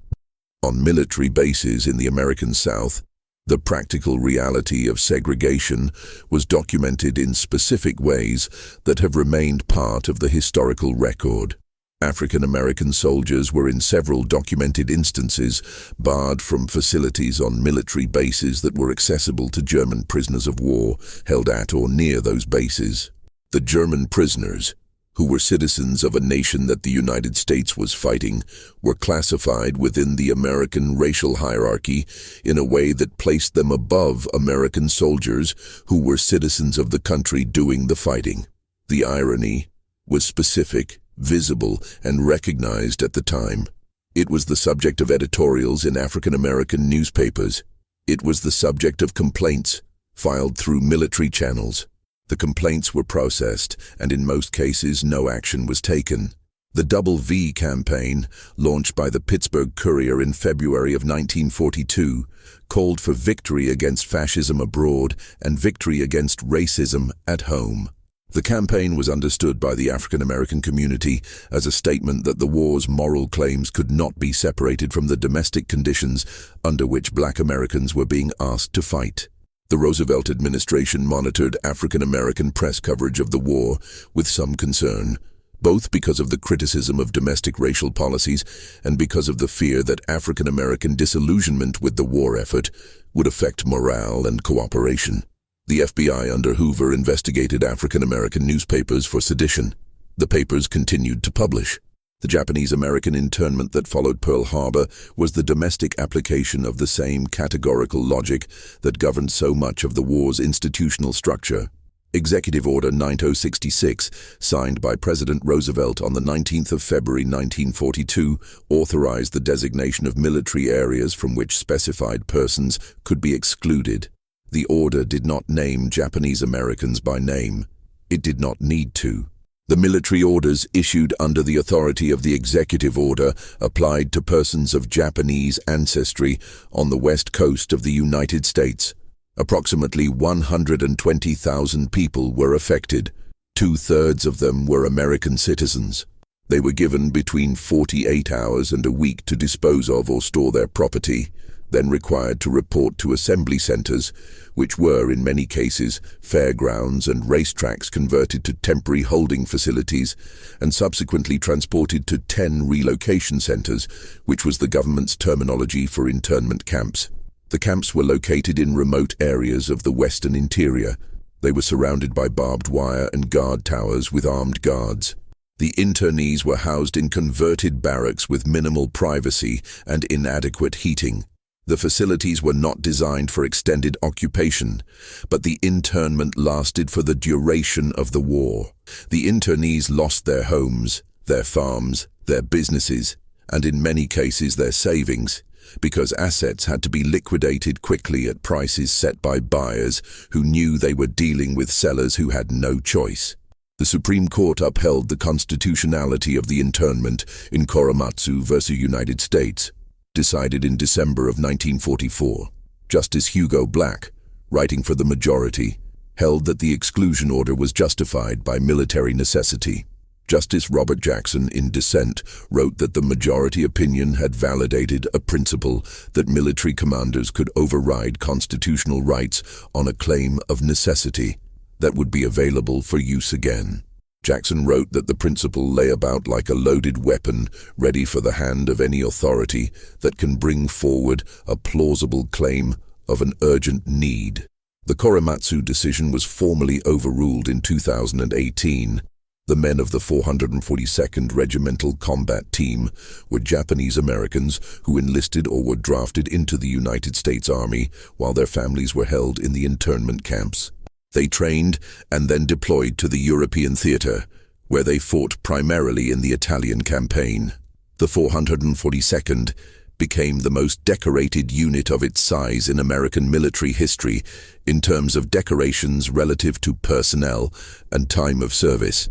On military bases in the American South, the practical reality of segregation was documented in specific ways that have remained part of the historical record. African American soldiers were in several documented instances barred from facilities on military bases that were accessible to German prisoners of war held at or near those bases. The German prisoners, who were citizens of a nation that the United States was fighting, were classified within the American racial hierarchy in a way that placed them above American soldiers who were citizens of the country doing the fighting. The irony was specific, visible, and recognized at the time. It was the subject of editorials in African American newspapers. It was the subject of complaints filed through military channels. The complaints were processed, and in most cases no action was taken. The Double V campaign, launched by the Pittsburgh Courier in February of 1942, called for victory against fascism abroad and victory against racism at home. The campaign was understood by the African American community as a statement that the war's moral claims could not be separated from the domestic conditions under which Black Americans were being asked to fight. The Roosevelt administration monitored African American press coverage of the war with some concern, both because of the criticism of domestic racial policies and because of the fear that African American disillusionment with the war effort would affect morale and cooperation. The FBI under Hoover investigated African American newspapers for sedition. The papers continued to publish. The Japanese-American internment that followed Pearl Harbor was the domestic application of the same categorical logic that governed so much of the war's institutional structure. Executive Order 9066, signed by President Roosevelt on the 19th of February 1942, authorized the designation of military areas from which specified persons could be excluded. The order did not name Japanese Americans by name. It did not need to. The military orders issued under the authority of the executive order applied to persons of Japanese ancestry on the west coast of the United States. Approximately 120,000 people were affected. 2/3 of them were American citizens. They were given between 48 hours and a week to dispose of or store their property, then required to report to assembly centers, which were, in many cases, fairgrounds and racetracks converted to temporary holding facilities, and subsequently transported to 10 relocation centers, which was the government's terminology for internment camps. The camps were located in remote areas of the western interior. They were surrounded by barbed wire and guard towers with armed guards. The internees were housed in converted barracks with minimal privacy and inadequate heating. The facilities were not designed for extended occupation, but the internment lasted for the duration of the war. The internees lost their homes, their farms, their businesses, and in many cases their savings, because assets had to be liquidated quickly at prices set by buyers who knew they were dealing with sellers who had no choice. The Supreme Court upheld the constitutionality of the internment in Korematsu v. United States, decided in December of 1944. Justice Hugo Black, writing for the majority, held that the exclusion order was justified by military necessity. Justice Robert Jackson, in dissent, wrote that the majority opinion had validated a principle that military commanders could override constitutional rights on a claim of necessity that would be available for use again. Jackson wrote that the principle lay about like a loaded weapon ready for the hand of any authority that can bring forward a plausible claim of an urgent need. The Korematsu decision was formally overruled in 2018. The men of the 442nd Regimental Combat Team were Japanese Americans who enlisted or were drafted into the United States Army while their families were held in the internment camps. They trained and then deployed to the European theater, where they fought primarily in the Italian campaign. The 442nd became the most decorated unit of its size in American military history in terms of decorations relative to personnel and time of service,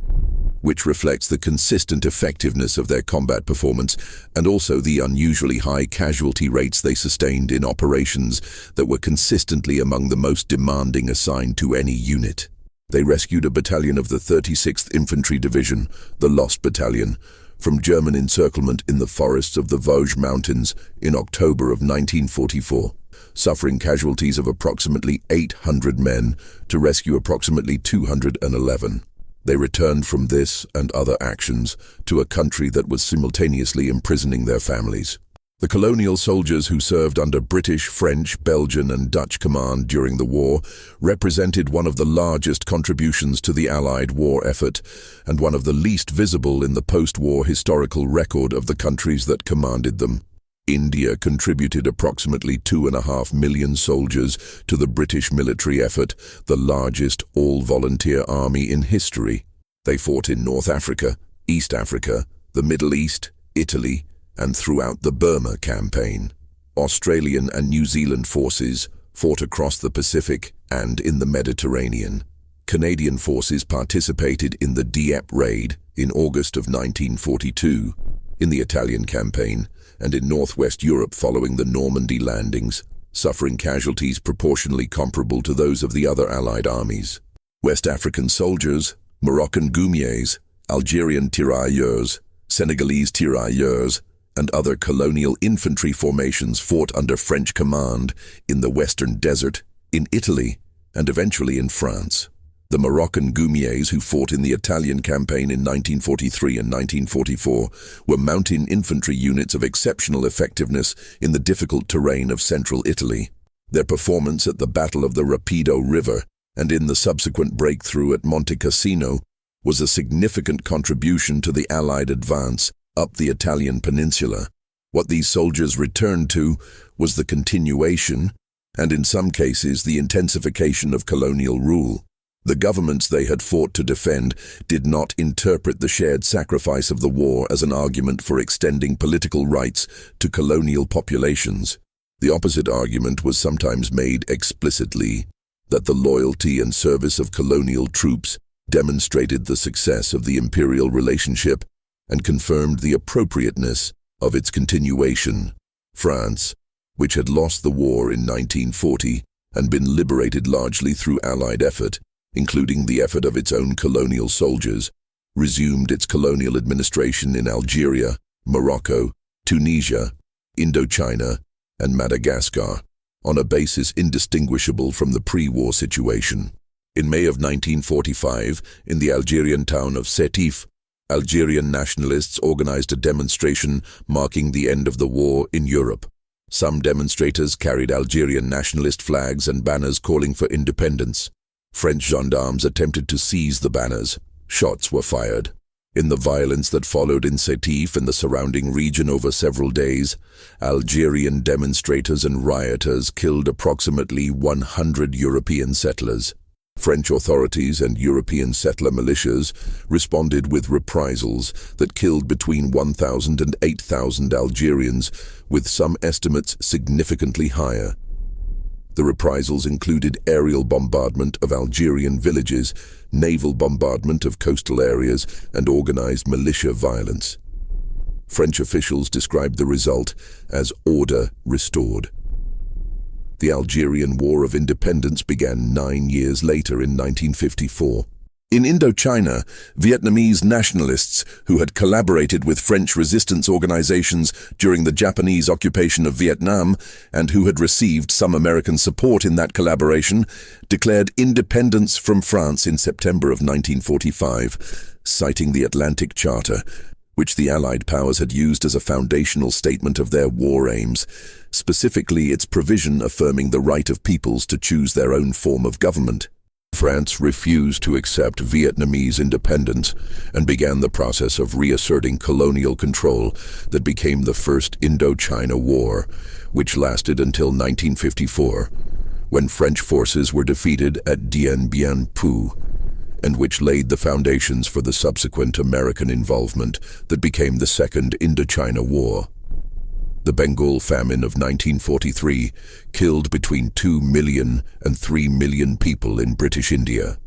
which reflects the consistent effectiveness of their combat performance and also the unusually high casualty rates they sustained in operations that were consistently among the most demanding assigned to any unit. They rescued a battalion of the 36th Infantry Division, the Lost Battalion, from German encirclement in the forests of the Vosges Mountains in October of 1944, suffering casualties of approximately 800 men to rescue approximately 211. They returned from this and other actions to a country that was simultaneously imprisoning their families. The colonial soldiers who served under British, French, Belgian, and Dutch command during the war represented one of the largest contributions to the Allied war effort and one of the least visible in the post-war historical record of the countries that commanded them. India contributed approximately 2.5 million soldiers to the British military effort, the largest all-volunteer army in history. They fought in North Africa, East Africa, the Middle East, Italy, and throughout the Burma campaign. Australian and New Zealand forces fought across the Pacific and in the Mediterranean. Canadian forces participated in the Dieppe raid in August of 1942, in the Italian campaign, and in northwest Europe following the Normandy landings, suffering casualties proportionally comparable to those of the other Allied armies. West African soldiers, Moroccan goumiers, Algerian tirailleurs, Senegalese tirailleurs, and other colonial infantry formations fought under French command in the Western Desert, in Italy, and eventually in France. The Moroccan goumiers who fought in the Italian campaign in 1943 and 1944 were mountain infantry units of exceptional effectiveness in the difficult terrain of central Italy. Their performance at the Battle of the Rapido River and in the subsequent breakthrough at Monte Cassino was a significant contribution to the Allied advance up the Italian peninsula. What these soldiers returned to was the continuation, and in some cases the intensification of colonial rule. The governments they had fought to defend did not interpret the shared sacrifice of the war as an argument for extending political rights to colonial populations. The opposite argument was sometimes made explicitly, that the loyalty and service of colonial troops demonstrated the success of the imperial relationship and confirmed the appropriateness of its continuation. France, which had lost the war in 1940 and been liberated largely through Allied effort, including the effort of its own colonial soldiers, resumed its colonial administration in Algeria, Morocco, Tunisia, Indochina, and Madagascar, on a basis indistinguishable from the pre-war situation. In May of 1945, in the Algerian town of Sétif, Algerian nationalists organized a demonstration marking the end of the war in Europe. Some demonstrators carried Algerian nationalist flags and banners calling for independence. French gendarmes attempted to seize the banners. Shots were fired. In the violence that followed in Sétif and the surrounding region over several days, Algerian demonstrators and rioters killed approximately 100 European settlers. French authorities and European settler militias responded with reprisals that killed between 1,000 and 8,000 Algerians, with some estimates significantly higher. The reprisals included aerial bombardment of Algerian villages, naval bombardment of coastal areas, and organized militia violence. French officials described the result as order restored. The Algerian War of Independence began 9 years later in 1954. In Indochina, Vietnamese nationalists who had collaborated with French resistance organizations during the Japanese occupation of Vietnam and who had received some American support in that collaboration declared independence from France in September of 1945, citing the Atlantic Charter, which the Allied powers had used as a foundational statement of their war aims, specifically its provision affirming the right of peoples to choose their own form of government. France refused to accept Vietnamese independence and began the process of reasserting colonial control that became the First Indochina War, which lasted until 1954, when French forces were defeated at Dien Bien Phu, and which laid the foundations for the subsequent American involvement that became the Second Indochina War. The Bengal famine of 1943 killed between 2 million and 3 million people in British India.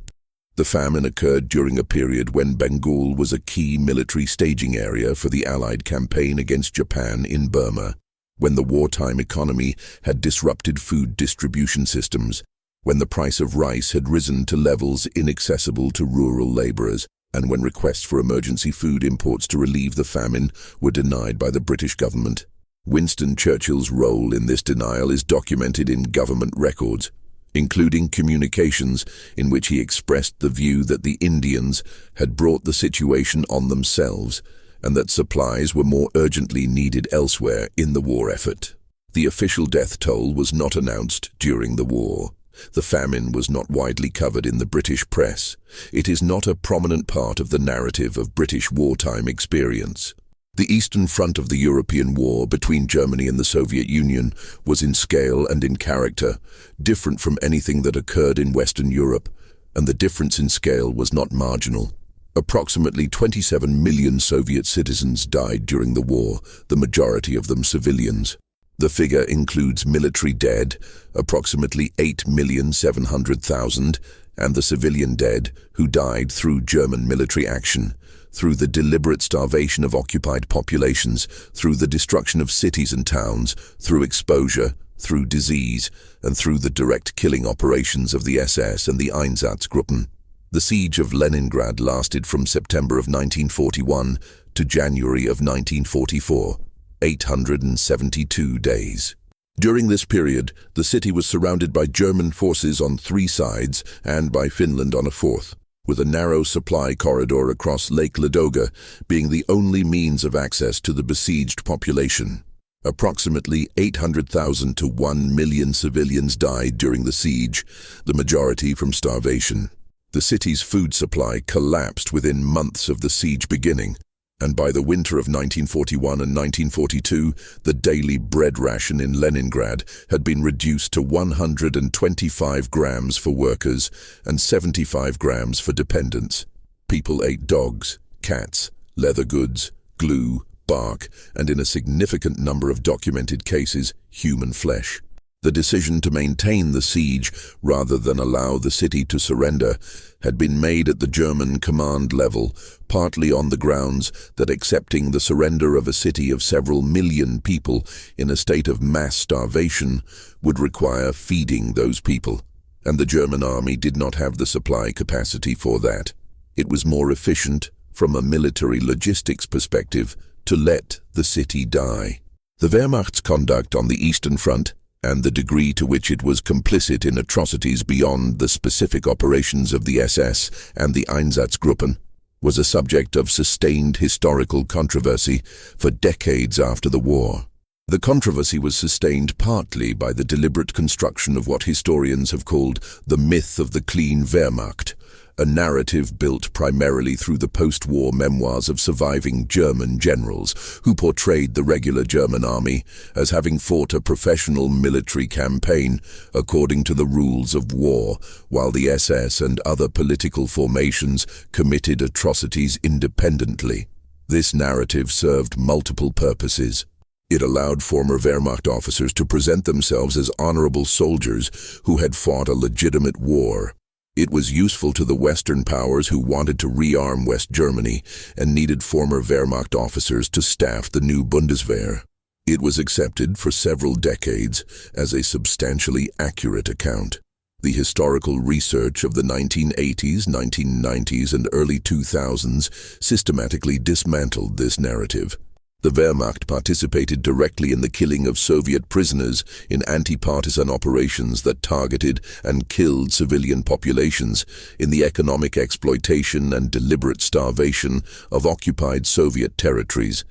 The famine occurred during a period when Bengal was a key military staging area for the Allied campaign against Japan in Burma, when the wartime economy had disrupted food distribution systems, when the price of rice had risen to levels inaccessible to rural laborers, and when requests for emergency food imports to relieve the famine were denied by the British government. Winston Churchill's role in this denial is documented in government records, including communications in which he expressed the view that the Indians had brought the situation on themselves and that supplies were more urgently needed elsewhere in the war effort. The official death toll was not announced during the war. The famine was not widely covered in the British press. It is not a prominent part of the narrative of British wartime experience. The Eastern Front of the European War between Germany and the Soviet Union was in scale and in character different from anything that occurred in Western Europe, and the difference in scale was not marginal. Approximately 27 million Soviet citizens died during the war, the majority of them civilians. The figure includes military dead, approximately 8,700,000, and the civilian dead who died through German military action, through the deliberate starvation of occupied populations, through the destruction of cities and towns, through exposure, through disease, and through the direct killing operations of the SS and the Einsatzgruppen. The siege of Leningrad lasted from September of 1941 to January of 1944, 872 days. During this period, the city was surrounded by German forces on 3 sides and by Finland on a 4th, with a narrow supply corridor across Lake Ladoga being the only means of access to the besieged population. Approximately 800,000 to 1 million civilians died during the siege, the majority from starvation. The city's food supply collapsed within months of the siege beginning, and by the winter of 1941 and 1942, the daily bread ration in Leningrad had been reduced to 125 grams for workers and 75 grams for dependents. People ate dogs, cats, leather goods, glue, bark, and in a significant number of documented cases, human flesh. The decision to maintain the siege rather than allow the city to surrender had been made at the German command level, partly on the grounds that accepting the surrender of a city of several million people in a state of mass starvation would require feeding those people, and the German army did not have the supply capacity for that. It was more efficient, from a military logistics perspective, to let the city die. The Wehrmacht's conduct on the Eastern Front, and the degree to which it was complicit in atrocities beyond the specific operations of the SS and the Einsatzgruppen, was a subject of sustained historical controversy for decades after the war. The controversy was sustained partly by the deliberate construction of what historians have called the myth of the clean Wehrmacht, a narrative built primarily through the post-war memoirs of surviving German generals who portrayed the regular German army as having fought a professional military campaign according to the rules of war, while the SS and other political formations committed atrocities independently. This narrative served multiple purposes. It allowed former Wehrmacht officers to present themselves as honorable soldiers who had fought a legitimate war. It was useful to the Western powers who wanted to rearm West Germany and needed former Wehrmacht officers to staff the new Bundeswehr. It was accepted for several decades as a substantially accurate account. The historical research of the 1980s, 1990s, and early 2000s systematically dismantled this narrative. The Wehrmacht participated directly in the killing of Soviet prisoners in anti-partisan operations that targeted and killed civilian populations, in the economic exploitation and deliberate starvation of occupied Soviet territories,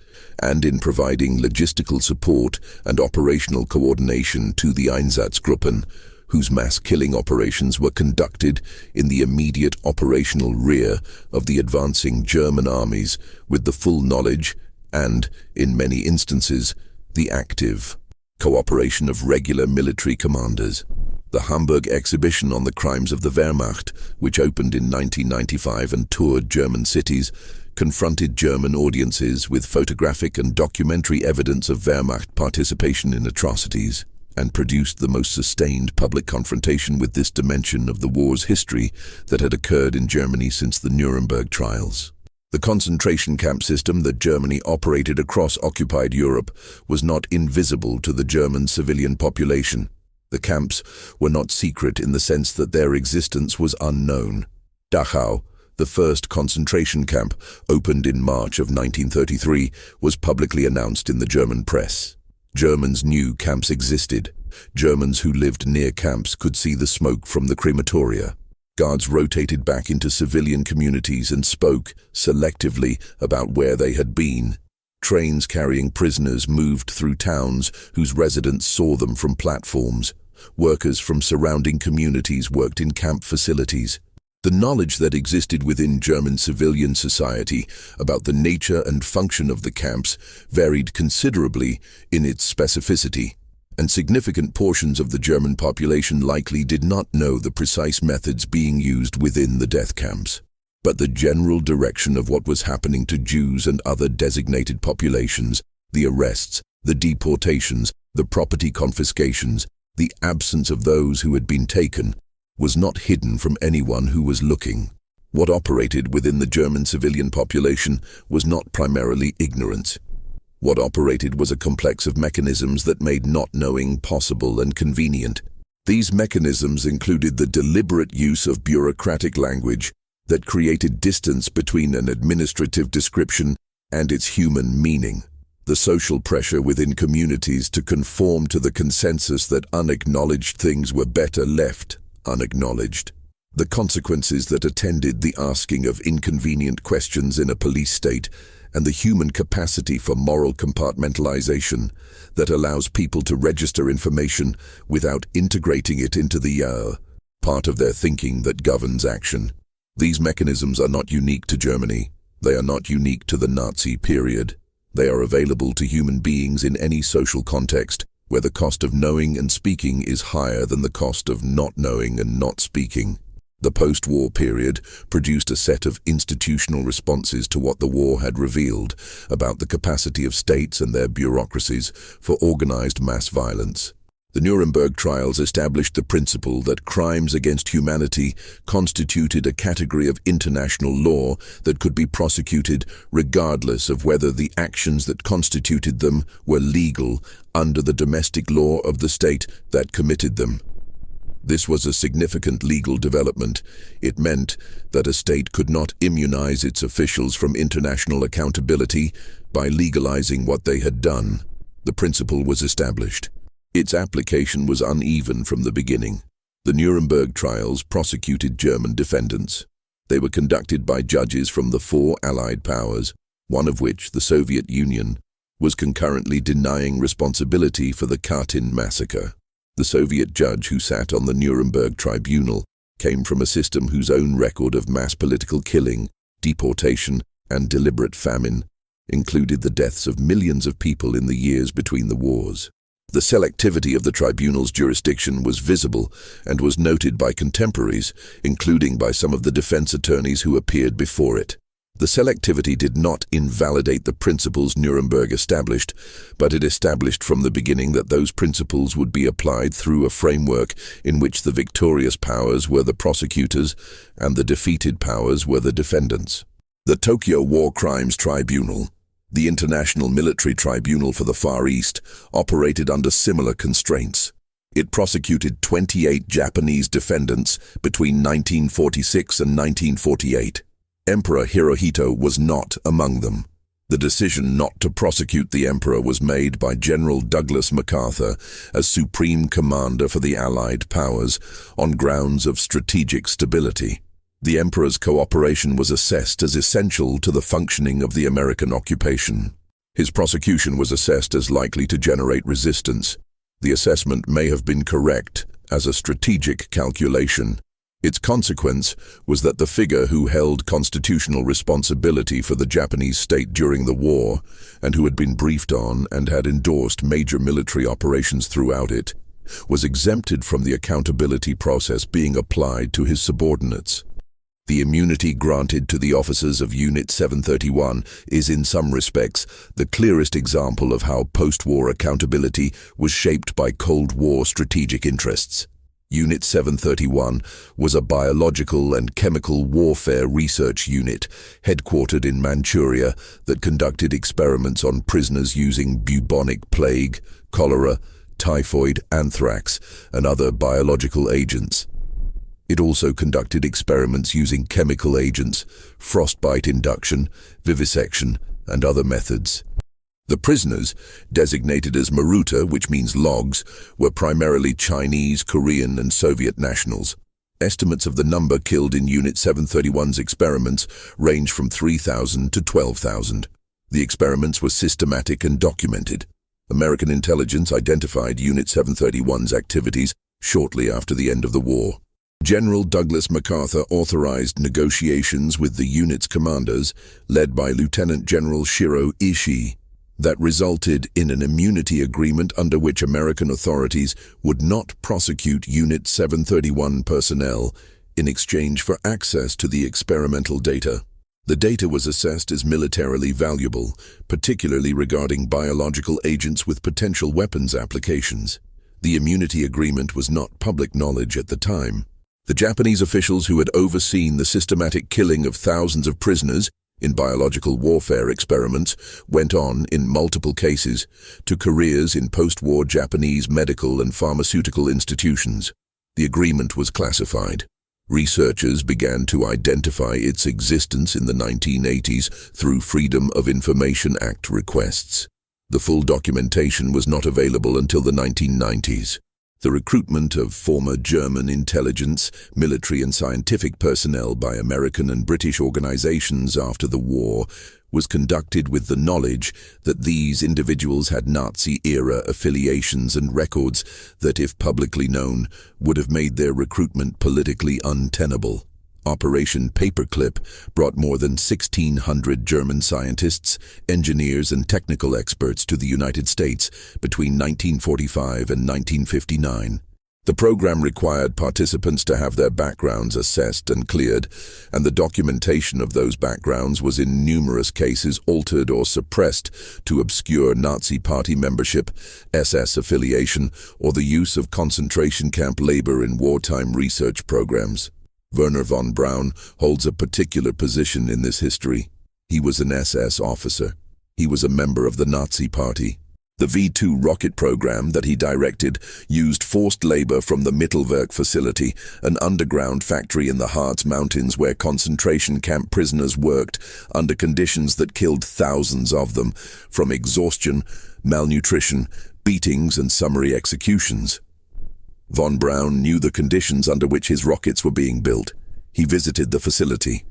and in providing logistical support and operational coordination to the Einsatzgruppen, whose mass killing operations were conducted in the immediate operational rear of the advancing German armies with the full knowledge and, in many instances, the active cooperation of regular military commanders. The Hamburg exhibition on the crimes of the Wehrmacht, which opened in 1995 and toured German cities, confronted German audiences with photographic and documentary evidence of Wehrmacht participation in atrocities, and produced the most sustained public confrontation with this dimension of the war's history that had occurred in Germany since the Nuremberg trials. The concentration camp system that Germany operated across occupied Europe was not invisible to the German civilian population. The camps were not secret in the sense that their existence was unknown. Dachau, the first concentration camp, opened in March of 1933, was publicly announced in the German press. Germans knew camps existed. Germans who lived near camps could see the smoke from the crematoria. Guards rotated back into civilian communities and spoke, selectively, about where they had been. Trains carrying prisoners moved through towns whose residents saw them from platforms. Workers from surrounding communities worked in camp facilities. The knowledge that existed within German civilian society about the nature and function of the camps varied considerably in its specificity, and significant portions of the German population likely did not know the precise methods being used within the death camps. But the general direction of what was happening to Jews and other designated populations, the arrests, the deportations, the property confiscations, the absence of those who had been taken, was not hidden from anyone who was looking. What operated within the German civilian population was not primarily ignorance. What operated was a complex of mechanisms that made not knowing possible and convenient. These mechanisms included the deliberate use of bureaucratic language that created distance between an administrative description and its human meaning. The social pressure within communities to conform to the consensus that unacknowledged things were better left unacknowledged. The consequences that attended the asking of inconvenient questions in a police state, and the human capacity for moral compartmentalization that allows people to register information without integrating it into the part of their thinking that governs action. These mechanisms are not unique to Germany. They are not unique to the Nazi period. They are available to human beings in any social context, where the cost of knowing and speaking is higher than the cost of not knowing and not speaking. The post-war period produced a set of institutional responses to what the war had revealed about the capacity of states and their bureaucracies for organized mass violence. The Nuremberg trials established the principle that crimes against humanity constituted a category of international law that could be prosecuted regardless of whether the actions that constituted them were legal under the domestic law of the state that committed them. This was a significant legal development. It meant that a state could not immunize its officials from international accountability by legalizing what they had done. The principle was established. Its application was uneven from the beginning. The Nuremberg trials prosecuted German defendants. They were conducted by judges from the four Allied powers, one of which, the Soviet Union, was concurrently denying responsibility for the Katyn massacre. The Soviet judge who sat on the Nuremberg tribunal came from a system whose own record of mass political killing, deportation, and deliberate famine included the deaths of millions of people in the years between the wars. The selectivity of the tribunal's jurisdiction was visible and was noted by contemporaries, including by some of the defense attorneys who appeared before it. The selectivity did not invalidate the principles Nuremberg established, but it established from the beginning that those principles would be applied through a framework in which the victorious powers were the prosecutors and the defeated powers were the defendants. The Tokyo War Crimes Tribunal, the International Military Tribunal for the Far East, operated under similar constraints. It prosecuted 28 Japanese defendants between 1946 and 1948. Emperor Hirohito was not among them. The decision not to prosecute the emperor was made by General Douglas MacArthur as Supreme Commander for the Allied powers on grounds of strategic stability. The emperor's cooperation was assessed as essential to the functioning of the American occupation. His prosecution was assessed as likely to generate resistance. The assessment may have been correct as a strategic calculation. Its consequence was that the figure who held constitutional responsibility for the Japanese state during the war, and who had been briefed on and had endorsed major military operations throughout it, was exempted from the accountability process being applied to his subordinates. The immunity granted to the officers of Unit 731 is in some respects the clearest example of how post-war accountability was shaped by Cold War strategic interests. Unit 731 was a biological and chemical warfare research unit headquartered in Manchuria that conducted experiments on prisoners using bubonic plague, cholera, typhoid, anthrax, and other biological agents. It also conducted experiments using chemical agents, frostbite induction, vivisection, and other methods. The prisoners, designated as Maruta, which means logs, were primarily Chinese, Korean, and Soviet nationals. Estimates of the number killed in Unit 731's experiments range from 3,000 to 12,000. The experiments were systematic and documented. American intelligence identified Unit 731's activities shortly after the end of the war. General Douglas MacArthur authorized negotiations with the unit's commanders, led by Lieutenant General Shiro Ishii, that resulted in an immunity agreement under which American authorities would not prosecute Unit 731 personnel in exchange for access to the experimental data. The data was assessed as militarily valuable, particularly regarding biological agents with potential weapons applications. The immunity agreement was not public knowledge at the time. The Japanese officials who had overseen the systematic killing of thousands of prisoners in biological warfare experiments went on, in multiple cases, to careers in post-war Japanese medical and pharmaceutical institutions. The agreement was classified. Researchers began to identify its existence in the 1980s through Freedom of Information Act requests. The full documentation was not available until the 1990s. The recruitment of former German intelligence, military and scientific personnel by American and British organizations after the war was conducted with the knowledge that these individuals had Nazi-era affiliations and records that, if publicly known, would have made their recruitment politically untenable. Operation Paperclip brought more than 1,600 German scientists, engineers, and technical experts to the United States between 1945 and 1959. The program required participants to have their backgrounds assessed and cleared, and the documentation of those backgrounds was in numerous cases altered or suppressed to obscure Nazi Party membership, SS affiliation, or the use of concentration camp labor in wartime research programs. Werner von Braun holds a particular position in this history. He was an SS officer. He was a member of the Nazi Party. The V-2 rocket program that he directed used forced labor from the Mittelwerk facility, an underground factory in the Harz Mountains where concentration camp prisoners worked under conditions that killed thousands of them, from exhaustion, malnutrition, beatings, and summary executions. Von Braun knew the conditions under which his rockets were being built. He visited the facility.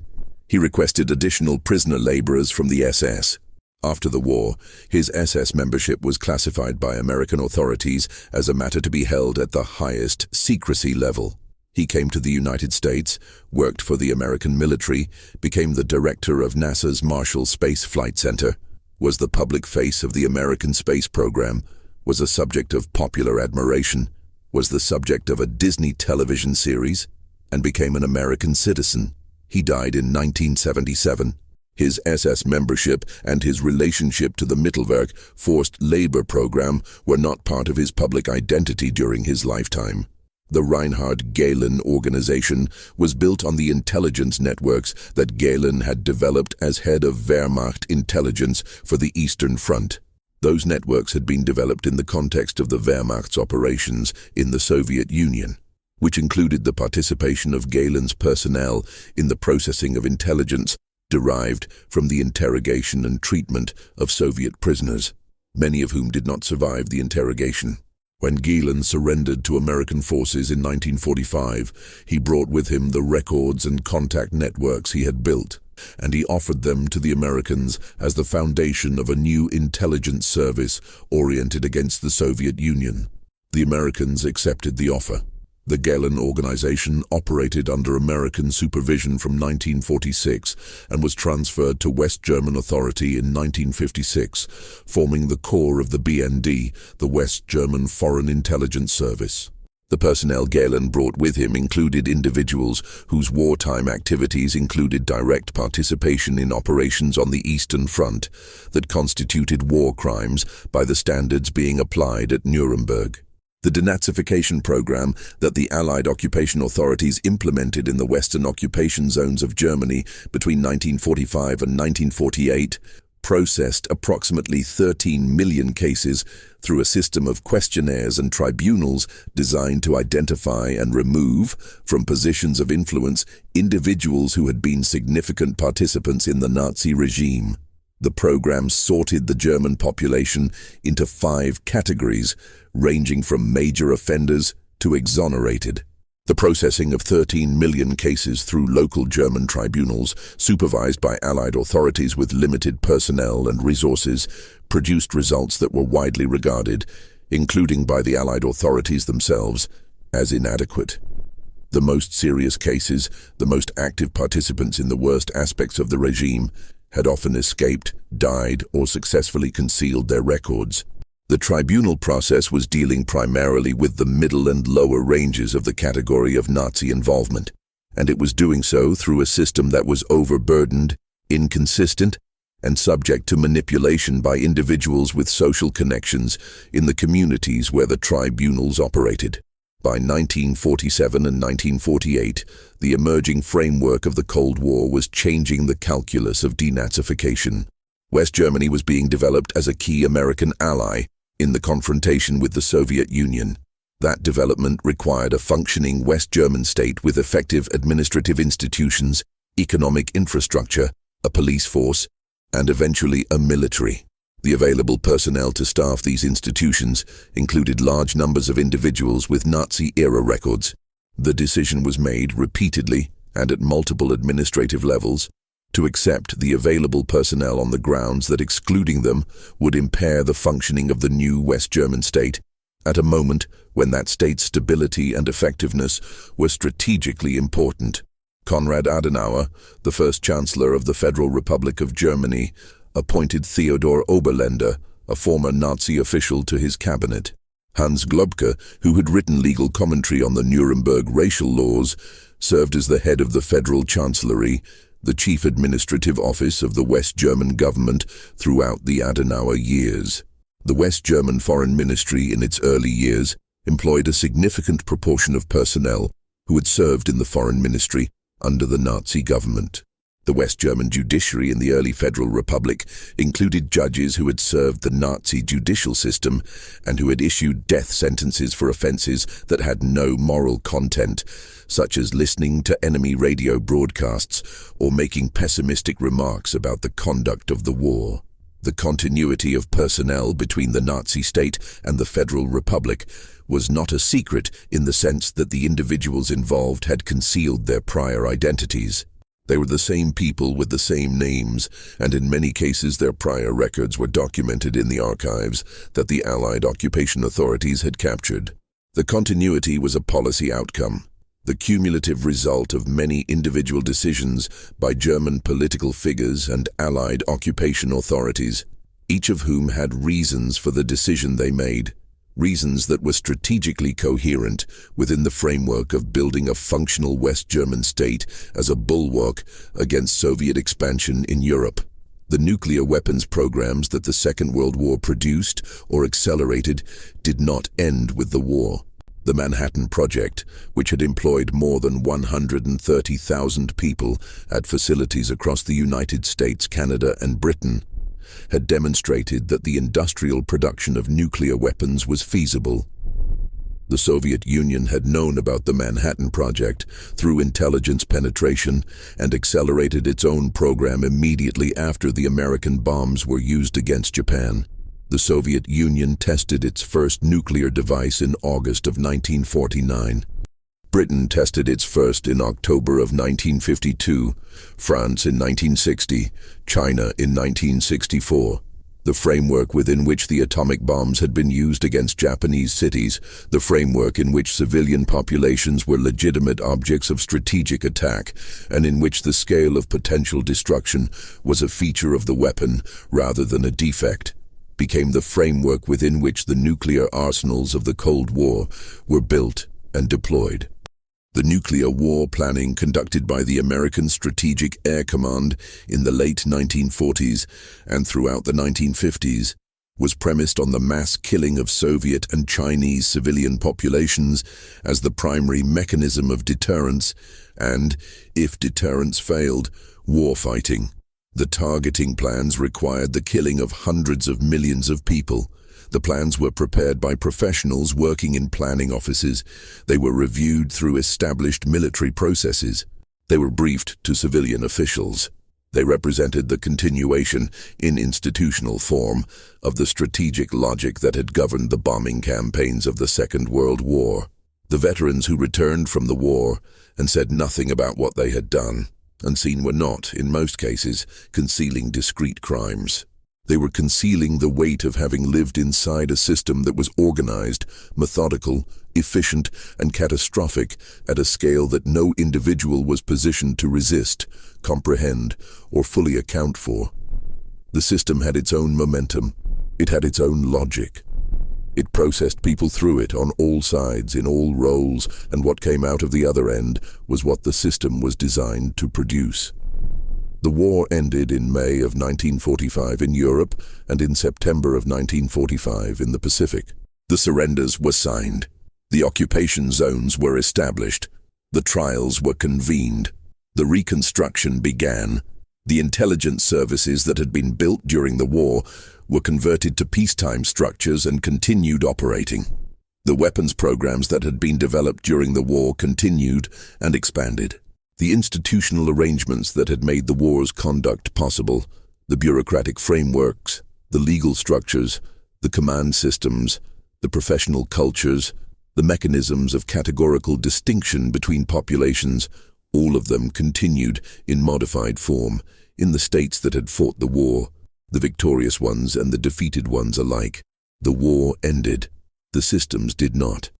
He requested additional prisoner laborers from the SS. After the war, his SS membership was classified by American authorities as a matter to be held at the highest secrecy level. He came to the United States, worked for the American military, became the director of NASA's Marshall Space Flight Center, was the public face of the American space program, was a subject of popular admiration, was the subject of a Disney television series, and became an American citizen. He died in 1977. His SS membership and his relationship to the Mittelwerk forced labor program were not part of his public identity during his lifetime. The Reinhard Gehlen organization was built on the intelligence networks that Gehlen had developed as head of Wehrmacht intelligence for the Eastern Front. Those networks had been developed in the context of the Wehrmacht's operations in the Soviet Union, which included the participation of Gehlen's personnel in the processing of intelligence derived from the interrogation and treatment of Soviet prisoners, many of whom did not survive the interrogation. When Gehlen surrendered to American forces in 1945, he brought with him the records and contact networks he had built, and he offered them to the Americans as the foundation of a new intelligence service oriented against the Soviet Union. The Americans accepted the offer. The Gehlen organization operated under American supervision from 1946 and was transferred to West German Authority in 1956, forming the core of the BND, the West German Foreign Intelligence Service. The personnel Galen brought with him included individuals whose wartime activities included direct participation in operations on the Eastern Front that constituted war crimes by the standards being applied at Nuremberg. The denazification program that the Allied occupation authorities implemented in the Western occupation zones of Germany between 1945 and 1948 processed approximately 13 million cases through a system of questionnaires and tribunals designed to identify and remove from positions of influence individuals who had been significant participants in the Nazi regime. The program sorted the German population into 5 categories, ranging from major offenders to exonerated. The processing of 13 million cases through local German tribunals, supervised by Allied authorities with limited personnel and resources, produced results that were widely regarded, including by the Allied authorities themselves, as inadequate. The most serious cases, the most active participants in the worst aspects of the regime, had often escaped, died, or successfully concealed their records. The tribunal process was dealing primarily with the middle and lower ranges of the category of Nazi involvement, and it was doing so through a system that was overburdened, inconsistent, and subject to manipulation by individuals with social connections in the communities where the tribunals operated. By 1947 and 1948, the emerging framework of the Cold War was changing the calculus of denazification. West Germany was being developed as a key American ally in the confrontation with the Soviet Union. That development required a functioning West German state with effective administrative institutions, economic infrastructure, a police force, and eventually a military. The available personnel to staff these institutions included large numbers of individuals with Nazi-era records. The decision was made repeatedly and at multiple administrative levels to accept the available personnel on the grounds that excluding them would impair the functioning of the new West German state, at a moment when that state's stability and effectiveness were strategically important. Konrad Adenauer, the first Chancellor of the Federal Republic of Germany, appointed Theodor Oberländer, a former Nazi official, to his cabinet. Hans Globke, who had written legal commentary on the Nuremberg racial laws, served as the head of the Federal Chancellery, the chief administrative office of the West German government throughout the Adenauer years. The West German Foreign Ministry in its early years employed a significant proportion of personnel who had served in the foreign ministry under the Nazi government. The West German judiciary in the early Federal Republic included judges who had served the Nazi judicial system and who had issued death sentences for offenses that had no moral content, such as listening to enemy radio broadcasts or making pessimistic remarks about the conduct of the war. The continuity of personnel between the Nazi state and the Federal Republic was not a secret in the sense that the individuals involved had concealed their prior identities. They were the same people with the same names, and in many cases their prior records were documented in the archives that the Allied occupation authorities had captured. The continuity was a policy outcome, the cumulative result of many individual decisions by German political figures and Allied occupation authorities, each of whom had reasons for the decision they made. Reasons that were strategically coherent within the framework of building a functional West German state as a bulwark against Soviet expansion in Europe. The nuclear weapons programs that the Second World War produced or accelerated did not end with the war. The Manhattan Project, which had employed more than 130,000 people at facilities across the United States, Canada, and Britain, had demonstrated that the industrial production of nuclear weapons was feasible. The Soviet Union had known about the Manhattan Project through intelligence penetration and accelerated its own program immediately after the American bombs were used against Japan. The Soviet Union tested its first nuclear device in August of 1949. Britain tested its first in October of 1952, France in 1960, China in 1964. The framework within which the atomic bombs had been used against Japanese cities, the framework in which civilian populations were legitimate objects of strategic attack, and in which the scale of potential destruction was a feature of the weapon rather than a defect, became the framework within which the nuclear arsenals of the Cold War were built and deployed. The nuclear war planning conducted by the American Strategic Air Command in the late 1940s and throughout the 1950s was premised on the mass killing of Soviet and Chinese civilian populations as the primary mechanism of deterrence and, if deterrence failed, warfighting. The targeting plans required the killing of hundreds of millions of people. The plans were prepared by professionals working in planning offices. They were reviewed through established military processes. They were briefed to civilian officials. They represented the continuation, in institutional form, of the strategic logic that had governed the bombing campaigns of the Second World War. The veterans who returned from the war and said nothing about what they had done, unseen, were not, in most cases, concealing discrete crimes. They were concealing the weight of having lived inside a system that was organized, methodical, efficient, and catastrophic at a scale that no individual was positioned to resist, comprehend, or fully account for. The system had its own momentum. It had its own logic. It processed people through it on all sides, in all roles, and what came out of the other end was what the system was designed to produce. The war ended in May of 1945 in Europe and in September of 1945 in the Pacific. The surrenders were signed. The occupation zones were established. The trials were convened. The reconstruction began. The intelligence services that had been built during the war were converted to peacetime structures and continued operating. The weapons programs that had been developed during the war continued and expanded. The institutional arrangements that had made the war's conduct possible, the bureaucratic frameworks, the legal structures, the command systems, the professional cultures, the mechanisms of categorical distinction between populations, all of them continued in modified form in the states that had fought the war, the victorious ones and the defeated ones alike. The war ended. The systems did not.